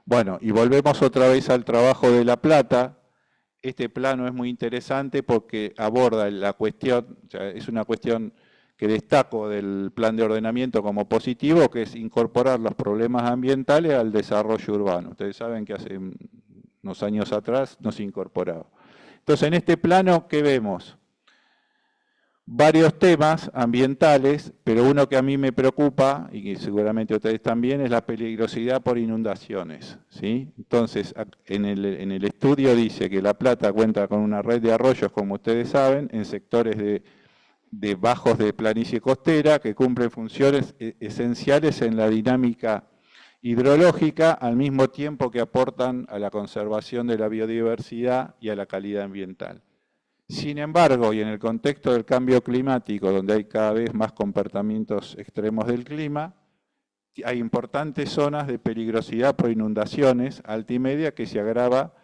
Bueno, y volvemos otra vez al trabajo de La Plata. Este plano es muy interesante porque aborda la cuestión, o sea, es una cuestión que destaco del plan de ordenamiento como positivo, que es incorporar los problemas ambientales al desarrollo urbano. Ustedes saben que hace unos años atrás no se incorporaba. Entonces, en este plano, ¿qué vemos? Varios temas ambientales, pero uno que a mí me preocupa, y que seguramente ustedes también, es la peligrosidad por inundaciones, ¿sí? Entonces, en el estudio dice que La Plata cuenta con una red de arroyos, como ustedes saben, en sectores de bajos de planicie costera, que cumplen funciones esenciales en la dinámica hidrológica, al mismo tiempo que aportan a la conservación de la biodiversidad y a la calidad ambiental. Sin embargo, y en el contexto del cambio climático, donde hay cada vez más comportamientos extremos del clima, hay importantes zonas de peligrosidad por inundaciones alta y media que se agrava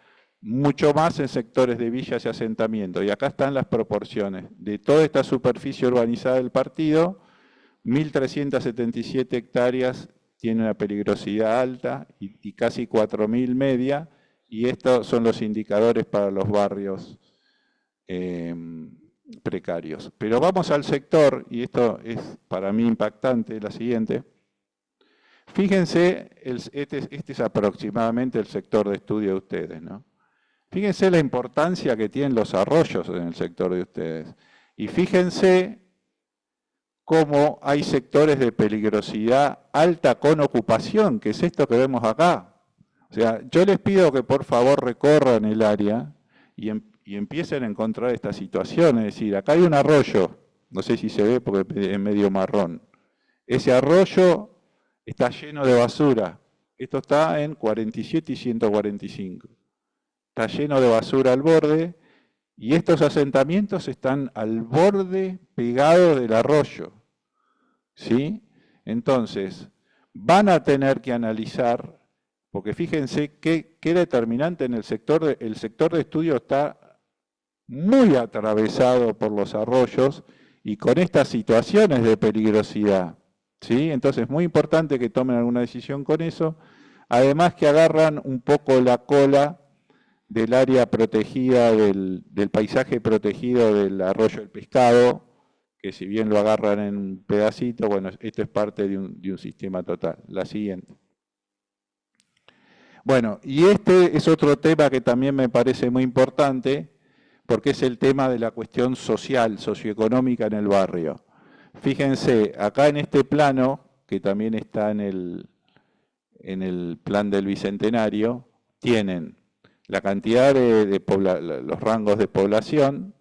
mucho más en sectores de villas y asentamientos. Y acá están las proporciones. De toda esta superficie urbanizada del partido, 1.377 hectáreas tiene una peligrosidad alta y casi 4.000 media, y estos son los indicadores para los barrios precarios. Pero vamos al sector, y esto es para mí impactante, la siguiente. Fíjense, este es aproximadamente el sector de estudio de ustedes, ¿no? Fíjense la importancia que tienen los arroyos en el sector de ustedes. Y fíjense cómo hay sectores de peligrosidad alta con ocupación, que es esto que vemos acá. O sea, yo les pido que por favor recorran el área y empiecen a encontrar esta situación. Es decir, acá hay un arroyo, no sé si se ve porque es medio marrón. Ese arroyo está lleno de basura. Esto está en 47 y 145. Está lleno de basura al borde y estos asentamientos están al borde pegado del arroyo. ¿Sí? Entonces, van a tener que analizar, porque fíjense qué determinante en el sector de estudio está muy atravesado por los arroyos y con estas situaciones de peligrosidad. ¿Sí? Entonces es muy importante que tomen alguna decisión con eso, además que agarran un poco la cola del área protegida, del paisaje protegido del arroyo del Pescado, que si bien lo agarran en un pedacito, bueno, esto es parte de un sistema total. La siguiente. Bueno, y este es otro tema que también me parece muy importante, porque es el tema de la cuestión social, socioeconómica en el barrio. Fíjense, acá en este plano, que también está en el plan del Bicentenario, tienen la cantidad los rangos de población,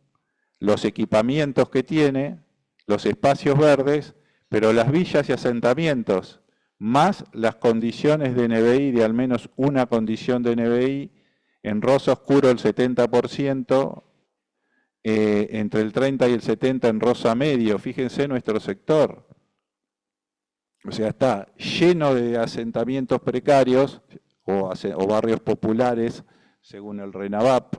los equipamientos que tiene, los espacios verdes, pero las villas y asentamientos, más las condiciones de NBI, de al menos una condición de NBI, en rosa oscuro el 70%, entre el 30 y el 70 en rosa medio. Fíjense nuestro sector. O sea, está lleno de asentamientos precarios o barrios populares, según el RENAVAP,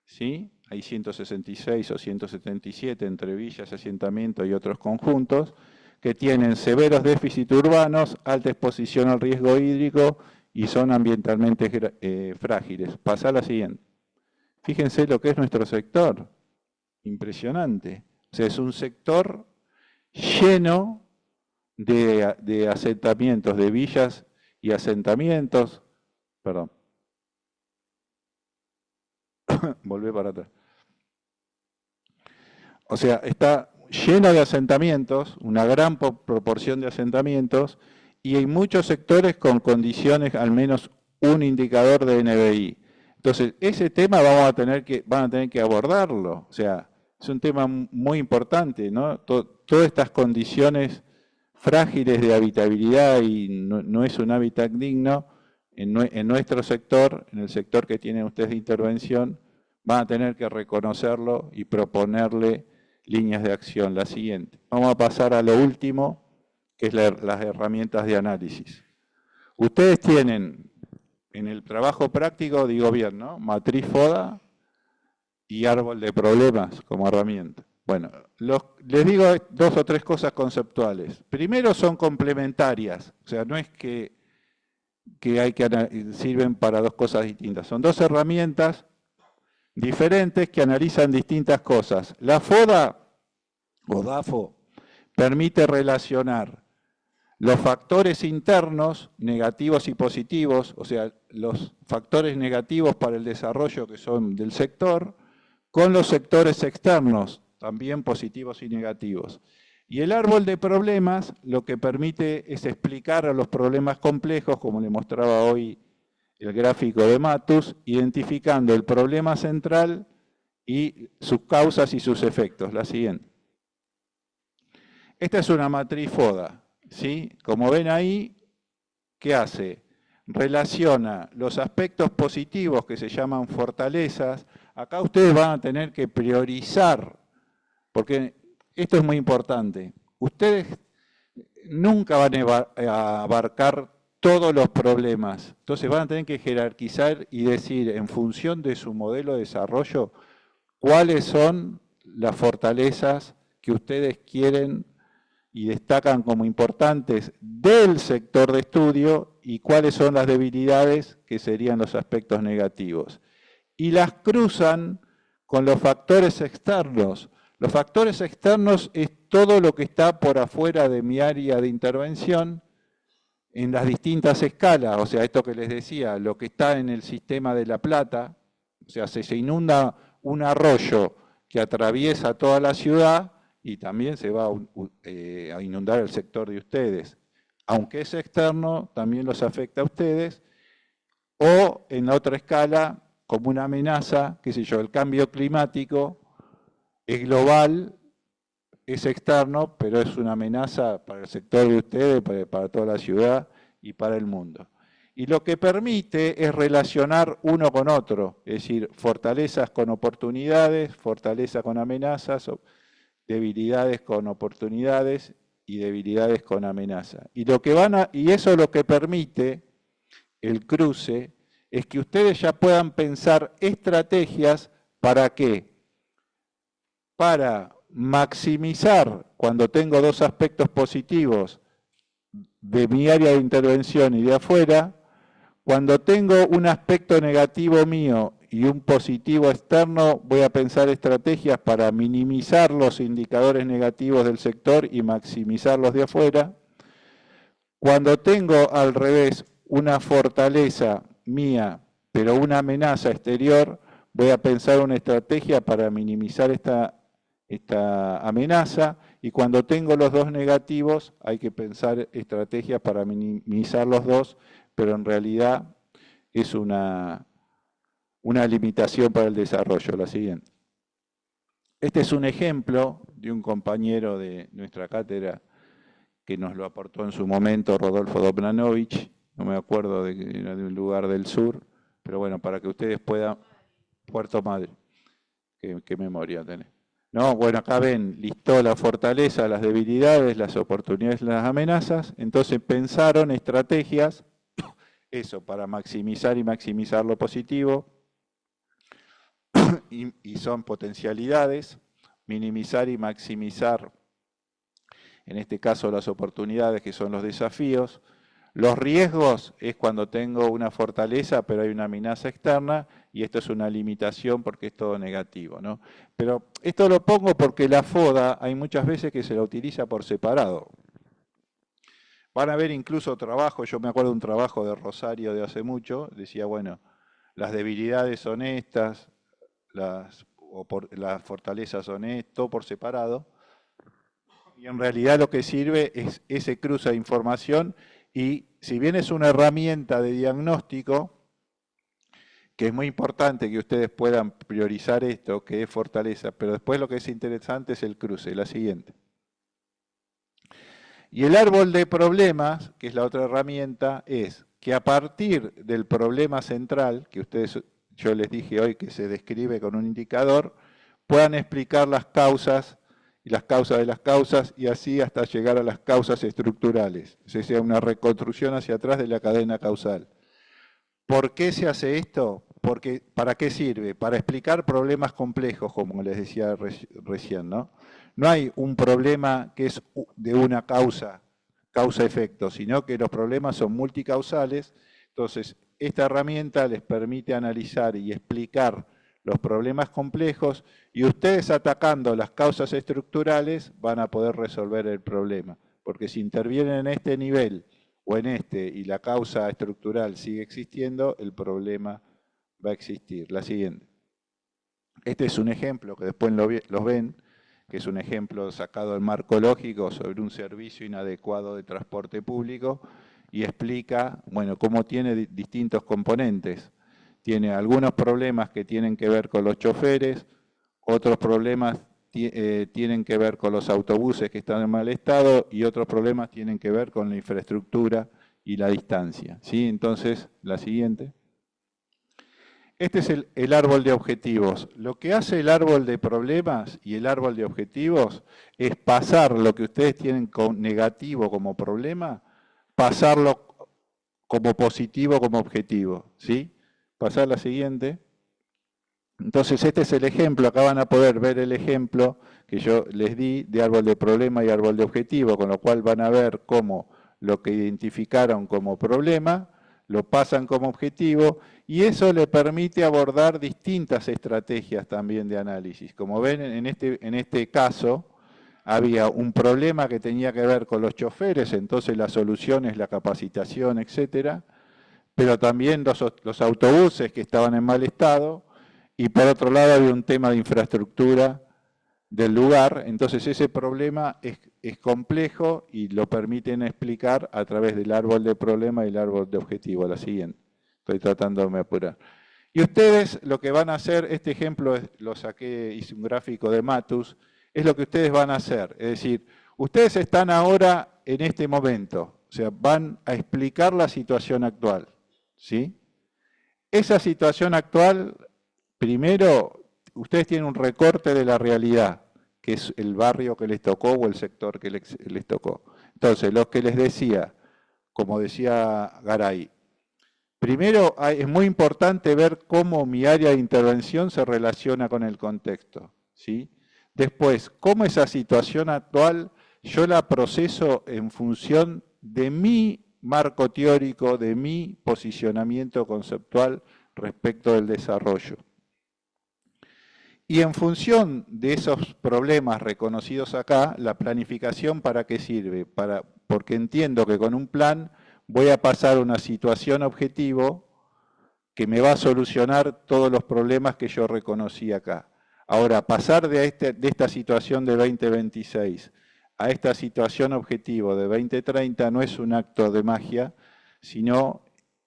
¿sí? Hay 166 o 177 entre villas, asentamientos y otros conjuntos, que tienen severos déficits urbanos, alta exposición al riesgo hídrico y son ambientalmente frágiles. Pasá a la siguiente. Fíjense lo que es nuestro sector. Impresionante. O sea, es un sector lleno de asentamientos, de villas y asentamientos. Perdón. Volvé para atrás. O sea, está lleno de asentamientos, una gran proporción de asentamientos, y hay muchos sectores con condiciones, al menos un indicador de NBI. Entonces, ese tema van a tener que abordarlo. O sea, es un tema muy importante, ¿no? Todas estas condiciones frágiles de habitabilidad y no es un hábitat digno, en nuestro sector, en el sector que tienen ustedes de intervención, van a tener que reconocerlo y proponerle líneas de acción. La siguiente. Vamos a pasar a lo último, que es las herramientas de análisis. Ustedes tienen en el trabajo práctico, digo bien, ¿no? Matriz FODA y árbol de problemas como herramienta. Bueno, les digo 2 o 3 cosas conceptuales. Primero, son complementarias, o sea, no es que sirven para 2 cosas distintas. Son 2 herramientas diferentes que analizan distintas cosas. La FODA, o DAFO, permite relacionar los factores internos, negativos y positivos, o sea, los factores negativos para el desarrollo que son del sector, con los sectores externos, también positivos y negativos. Y el árbol de problemas lo que permite es explicar a los problemas complejos, como le mostraba hoy el gráfico de Matus, identificando el problema central y sus causas y sus efectos. La siguiente. Esta es una matriz FODA, ¿sí? Como ven ahí, ¿qué hace? Relaciona los aspectos positivos que se llaman fortalezas. Acá ustedes van a tener que priorizar, porque esto es muy importante. Ustedes nunca van a abarcar todos los problemas. Entonces van a tener que jerarquizar y decir, en función de su modelo de desarrollo, cuáles son las fortalezas que ustedes quieren y destacan como importantes del sector de estudio y cuáles son las debilidades que serían los aspectos negativos. Y las cruzan con los factores externos. Los factores externos es todo lo que está por afuera de mi área de intervención en las distintas escalas, o sea, esto que les decía, lo que está en el sistema de La Plata, o sea, se inunda un arroyo que atraviesa toda la ciudad y también se va a inundar el sector de ustedes. Aunque es externo, también los afecta a ustedes, o en la otra escala, como una amenaza, qué sé yo, el cambio climático es global, es externo, pero es una amenaza para el sector de ustedes, para toda la ciudad y para el mundo. Y lo que permite es relacionar uno con otro, es decir, fortalezas con oportunidades, fortaleza con amenazas, debilidades con oportunidades y debilidades con amenaza. Y eso lo que permite, el cruce, es que ustedes ya puedan pensar estrategias para qué. Para maximizar, cuando tengo 2 aspectos positivos de mi área de intervención y de afuera, cuando tengo un aspecto negativo mío y un positivo externo, voy a pensar estrategias para minimizar los indicadores negativos del sector y maximizar los de afuera. Cuando tengo al revés una fortaleza mía, pero una amenaza exterior, voy a pensar una estrategia para minimizar esta amenaza, y cuando tengo los 2 negativos hay que pensar estrategias para minimizar los 2, pero en realidad es una limitación para el desarrollo. La siguiente. Este es un ejemplo de un compañero de nuestra cátedra que nos lo aportó en su momento, Rodolfo Dobnanovich, no me acuerdo era de un lugar del sur, pero bueno, para que ustedes puedan, Puerto Madre, qué memoria tenés. No, bueno, acá ven, listó la fortaleza, las debilidades, las oportunidades, las amenazas. Entonces pensaron estrategias, eso, para maximizar y maximizar lo positivo, y son potencialidades, minimizar y maximizar, en este caso las oportunidades, que son los desafíos. Los riesgos es cuando tengo una fortaleza, pero hay una amenaza externa, y esto es una limitación porque es todo negativo, ¿no? Pero esto lo pongo porque la FODA hay muchas veces que se la utiliza por separado. Van a ver incluso trabajos, yo me acuerdo de un trabajo de Rosario de hace mucho, decía, bueno, las debilidades son estas, las fortalezas son esto, por separado, y en realidad lo que sirve es ese cruce de información. Y si bien es una herramienta de diagnóstico, que es muy importante que ustedes puedan priorizar esto, que es fortaleza, pero después lo que es interesante es el cruce, la siguiente. Y el árbol de problemas, que es la otra herramienta, es que a partir del problema central, que yo les dije hoy que se describe con un indicador, puedan explicar las causas y las causas de las causas, y así hasta llegar a las causas estructurales. O sea, una reconstrucción hacia atrás de la cadena causal. ¿Por qué se hace esto? Porque, ¿para qué sirve? Para explicar problemas complejos, como les decía recién, ¿no? No hay un problema que es de una causa-efecto, sino que los problemas son multicausales. Entonces, esta herramienta les permite analizar y explicar los problemas complejos, y ustedes atacando las causas estructurales van a poder resolver el problema. Porque si intervienen en este nivel o en este y la causa estructural sigue existiendo, el problema va a existir. La siguiente. Este es un ejemplo que después los ven, que es un ejemplo sacado del marco lógico sobre un servicio inadecuado de transporte público y explica, bueno, cómo tiene distintos componentes. Tiene algunos problemas que tienen que ver con los choferes, otros problemas tienen que ver con los autobuses que están en mal estado y otros problemas tienen que ver con la infraestructura y la distancia. ¿Sí? Entonces, la siguiente. Este es el árbol de objetivos. Lo que hace el árbol de problemas y el árbol de objetivos es pasar lo que ustedes tienen con negativo como problema, pasarlo como positivo como objetivo. ¿Sí? Pasar la siguiente. Entonces este es el ejemplo, acá van a poder ver el ejemplo que yo les di de árbol de problema y árbol de objetivo, con lo cual van a ver cómo lo que identificaron como problema lo pasan como objetivo, y eso le permite abordar distintas estrategias también de análisis. Como ven, en este caso había un problema que tenía que ver con los choferes, entonces la solución es la capacitación, etcétera, pero también los autobuses que estaban en mal estado, y por otro lado había un tema de infraestructura del lugar. Entonces ese problema es complejo y lo permiten explicar a través del árbol de problema y el árbol de objetivo. La siguiente. Estoy tratando de apurar. Y ustedes lo que van a hacer, este ejemplo lo saqué, hice un gráfico de Matus, es lo que ustedes van a hacer. Es decir, ustedes están ahora en este momento, o sea, van a explicar la situación actual. ¿Sí? Esa situación actual, primero, ustedes tienen un recorte de la realidad, que es el barrio que les tocó o el sector que les tocó. Entonces, lo que les decía, como decía Garay, primero es muy importante ver cómo mi área de intervención se relaciona con el contexto. ¿Sí? Después, cómo esa situación actual yo la proceso en función de mi marco teórico, de mi posicionamiento conceptual respecto del desarrollo. Y en función de esos problemas reconocidos acá, la planificación ¿para qué sirve? Porque entiendo que con un plan voy a pasar a una situación objetivo que me va a solucionar todos los problemas que yo reconocí acá. Ahora, pasar de esta situación de 2026 a esta situación objetivo de 2030 no es un acto de magia, sino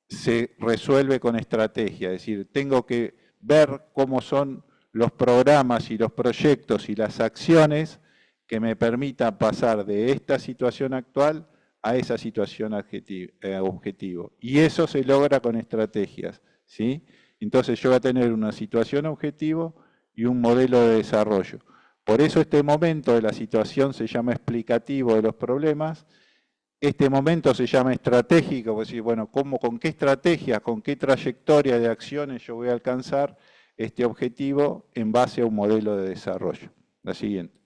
se resuelve con estrategia. Es decir, tengo que ver cómo son los programas y los proyectos y las acciones que me permitan pasar de esta situación actual a esa situación objetivo. Y eso se logra con estrategias. ¿Sí? Entonces yo voy a tener una situación objetivo y un modelo de desarrollo. Por eso este momento de la situación se llama explicativo de los problemas, este momento se llama estratégico, es decir, bueno, con qué estrategia, con qué trayectoria de acciones yo voy a alcanzar este objetivo en base a un modelo de desarrollo. La siguiente.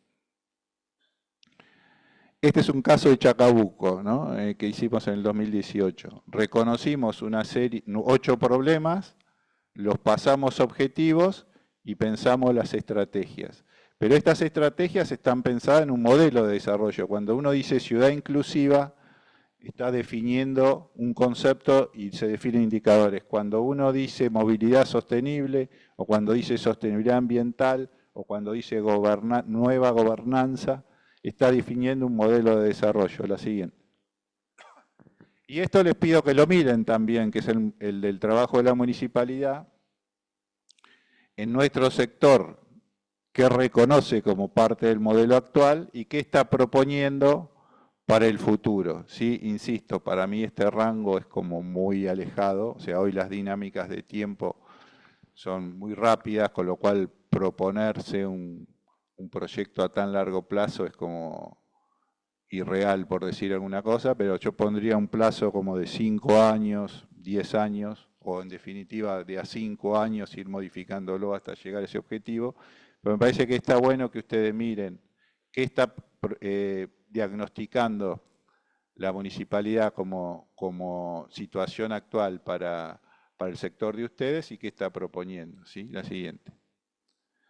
Este es un caso de Chacabuco, ¿no? Que hicimos en el 2018. Reconocimos una serie, 8 problemas, los pasamos objetivos y pensamos las estrategias. Pero estas estrategias están pensadas en un modelo de desarrollo. Cuando uno dice ciudad inclusiva, está definiendo un concepto y se definen indicadores. Cuando uno dice movilidad sostenible, o cuando dice sostenibilidad ambiental, o cuando dice nueva gobernanza, está definiendo un modelo de desarrollo. La siguiente. Y esto les pido que lo miren también, que es el del trabajo de la municipalidad, en nuestro sector, que reconoce como parte del modelo actual y que está proponiendo para el futuro. ¿Sí? Insisto, para mí este rango es como muy alejado, o sea, hoy las dinámicas de tiempo son muy rápidas, con lo cual proponerse un proyecto a tan largo plazo es como irreal, por decir alguna cosa, pero yo pondría un plazo como de 5 años, 10 años, o en definitiva de a 5 años ir modificándolo hasta llegar a ese objetivo. Pero me parece que está bueno que ustedes miren qué está diagnosticando la municipalidad como situación actual para el sector de ustedes y qué está proponiendo, ¿sí? La siguiente.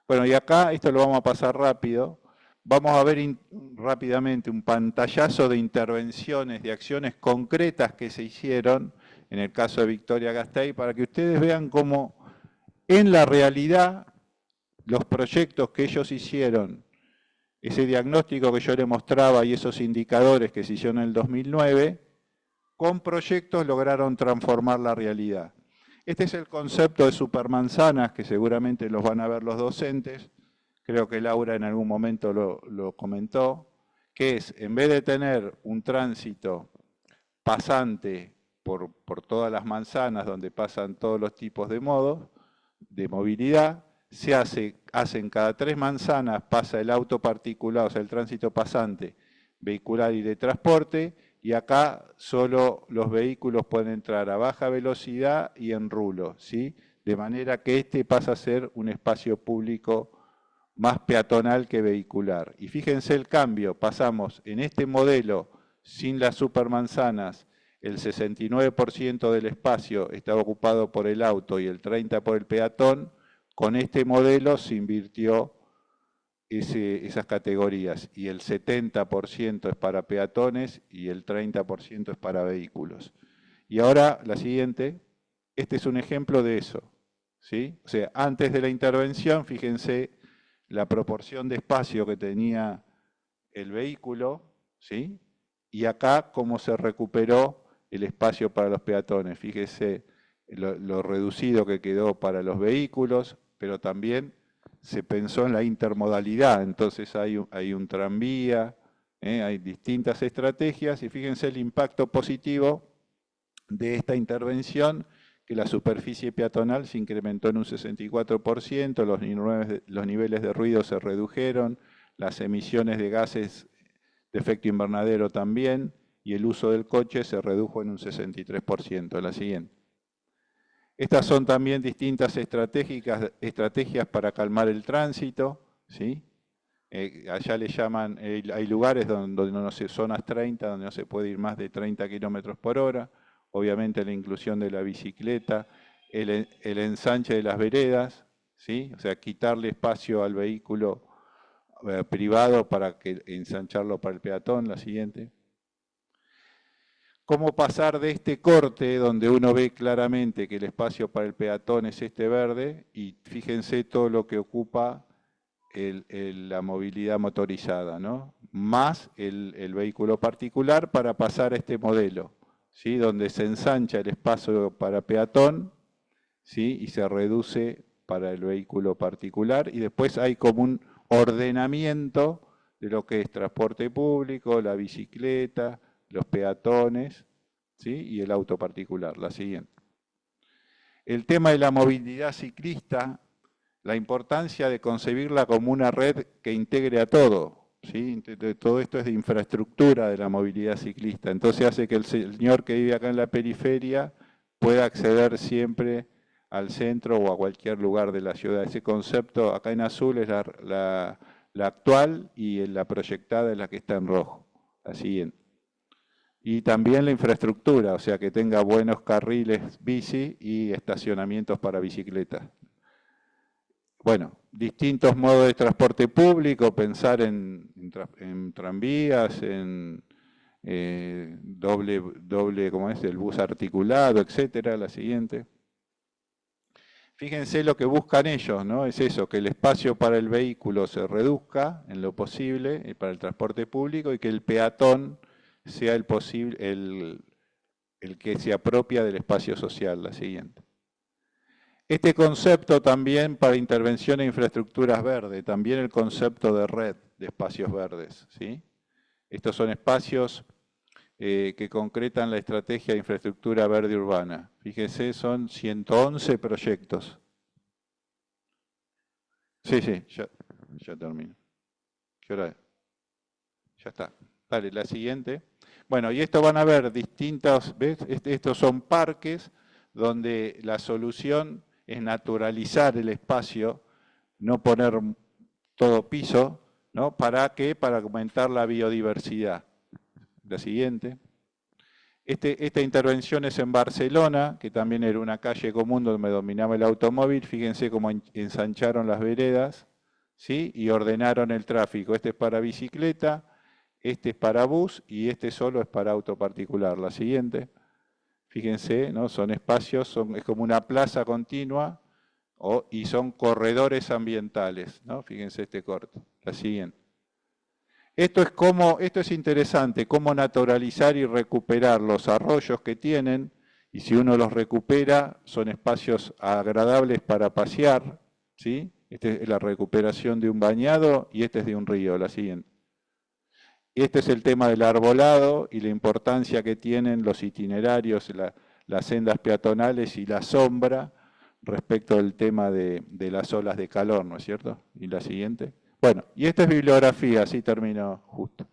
Bueno, y acá esto lo vamos a pasar rápido. Vamos a ver rápidamente un pantallazo de intervenciones, de acciones concretas que se hicieron en el caso de Victoria Gasteiz, para que ustedes vean cómo en la realidad los proyectos que ellos hicieron, ese diagnóstico que yo les mostraba y esos indicadores que se hicieron en el 2009, con proyectos lograron transformar la realidad. Este es el concepto de supermanzanas, que seguramente los van a ver los docentes. Creo que Laura en algún momento lo comentó, que es, en vez de tener un tránsito pasante por todas las manzanas donde pasan todos los tipos de modos de movilidad, hacen cada 3 manzanas, pasa el auto particular, o sea, el tránsito pasante, vehicular y de transporte, y acá solo los vehículos pueden entrar a baja velocidad y en rulo, ¿sí? De manera que este pasa a ser un espacio público más peatonal que vehicular. Y fíjense el cambio, pasamos en este modelo sin las supermanzanas, el 69% del espacio estaba ocupado por el auto y el 30% por el peatón. Con este modelo se invirtió esas categorías y el 70% es para peatones y el 30% es para vehículos. Y ahora la siguiente, este es un ejemplo de eso, ¿sí? O sea, antes de la intervención, fíjense la proporción de espacio que tenía el vehículo, ¿sí? Y acá cómo se recuperó el espacio para los peatones. Fíjese lo reducido que quedó para los vehículos, pero también se pensó en la intermodalidad, entonces hay un tranvía, hay distintas estrategias y fíjense el impacto positivo de esta intervención, que la superficie peatonal se incrementó en un 64%, los niveles de ruido se redujeron, las emisiones de gases de efecto invernadero también, y el uso del coche se redujo en un 63%. La siguiente. Estas son también distintas estrategias para calmar el tránsito, ¿sí? Allá le llaman, hay lugares donde no se, zonas 30, donde no se puede ir más de 30 kilómetros por hora, obviamente la inclusión de la bicicleta, el ensanche de las veredas, ¿sí? O sea, quitarle espacio al vehículo privado para ensancharlo para el peatón, la siguiente. Cómo pasar de este corte, donde uno ve claramente que el espacio para el peatón es este verde, y fíjense todo lo que ocupa la movilidad motorizada, ¿no? Más el vehículo particular para pasar a este modelo, ¿sí? Donde se ensancha el espacio para peatón, ¿sí? Y se reduce para el vehículo particular, y después hay como un ordenamiento de lo que es transporte público, la bicicleta, los peatones, ¿sí? Y el auto particular. La siguiente. El tema de la movilidad ciclista, la importancia de concebirla como una red que integre a todo, ¿sí? Todo esto es de infraestructura de la movilidad ciclista, entonces hace que el señor que vive acá en la periferia pueda acceder siempre al centro o a cualquier lugar de la ciudad. Ese concepto acá en azul es la actual, y la proyectada es la que está en rojo. La siguiente. Y también la infraestructura, o sea, que tenga buenos carriles bici y estacionamientos para bicicletas. Bueno, distintos modos de transporte público, pensar en tranvías, en doble, ¿cómo es? El bus articulado, etcétera. La siguiente. Fíjense lo que buscan ellos, ¿no? Es eso, que el espacio para el vehículo se reduzca en lo posible para el transporte público, y que el peatón sea el que se apropia del espacio social. La siguiente. Este concepto también para intervención en infraestructuras verdes, también el concepto de red de espacios verdes, ¿sí? Estos son espacios que concretan la estrategia de infraestructura verde urbana. Fíjese, son 111 proyectos. Sí, ya termino. ¿Qué hora es? Ya está. Dale, la siguiente. Bueno, y esto van a ver distintos, ¿ves? Estos son parques donde la solución es naturalizar el espacio, no poner todo piso, ¿no? ¿Para qué? Para aumentar la biodiversidad. La siguiente. Esta intervención es en Barcelona, que también era una calle común donde dominaba el automóvil. Fíjense cómo ensancharon las veredas, ¿sí? Y ordenaron el tráfico. Este es para bicicleta, este es para bus y este solo es para auto particular. La siguiente. Fíjense, ¿no? Son espacios, es como una plaza continua y son corredores ambientales, ¿no? Fíjense este corte. La siguiente. Esto es interesante, cómo naturalizar y recuperar los arroyos que tienen, y si uno los recupera, son espacios agradables para pasear, ¿sí? Esta es la recuperación de un bañado y este es de un río, la siguiente. Este es el tema del arbolado y la importancia que tienen los itinerarios, las sendas peatonales y la sombra respecto al tema de las olas de calor, ¿no es cierto? Y la siguiente. Bueno, y esta es bibliografía, así termino justo.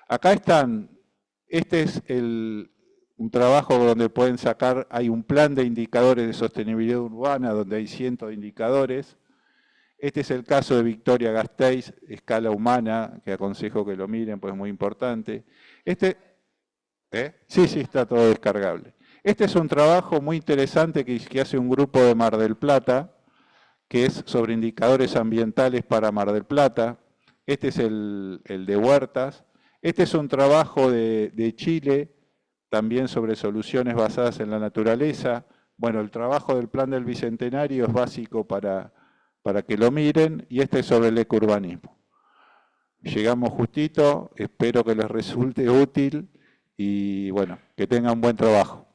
Acá están, este es un trabajo donde pueden sacar, hay un plan de indicadores de sostenibilidad urbana donde hay cientos de indicadores. Este es el caso de Victoria Gasteiz, escala humana, que aconsejo que lo miren, pues es muy importante. Sí, está todo descargable. Este es un trabajo muy interesante que hace un grupo de Mar del Plata, que es sobre indicadores ambientales para Mar del Plata. Este es el de Huertas. Este es un trabajo de Chile, también sobre soluciones basadas en la naturaleza. Bueno, el trabajo del Plan del Bicentenario es básico para que lo miren, y este es sobre el ecourbanismo. Llegamos justito, espero que les resulte útil y bueno, que tengan buen trabajo.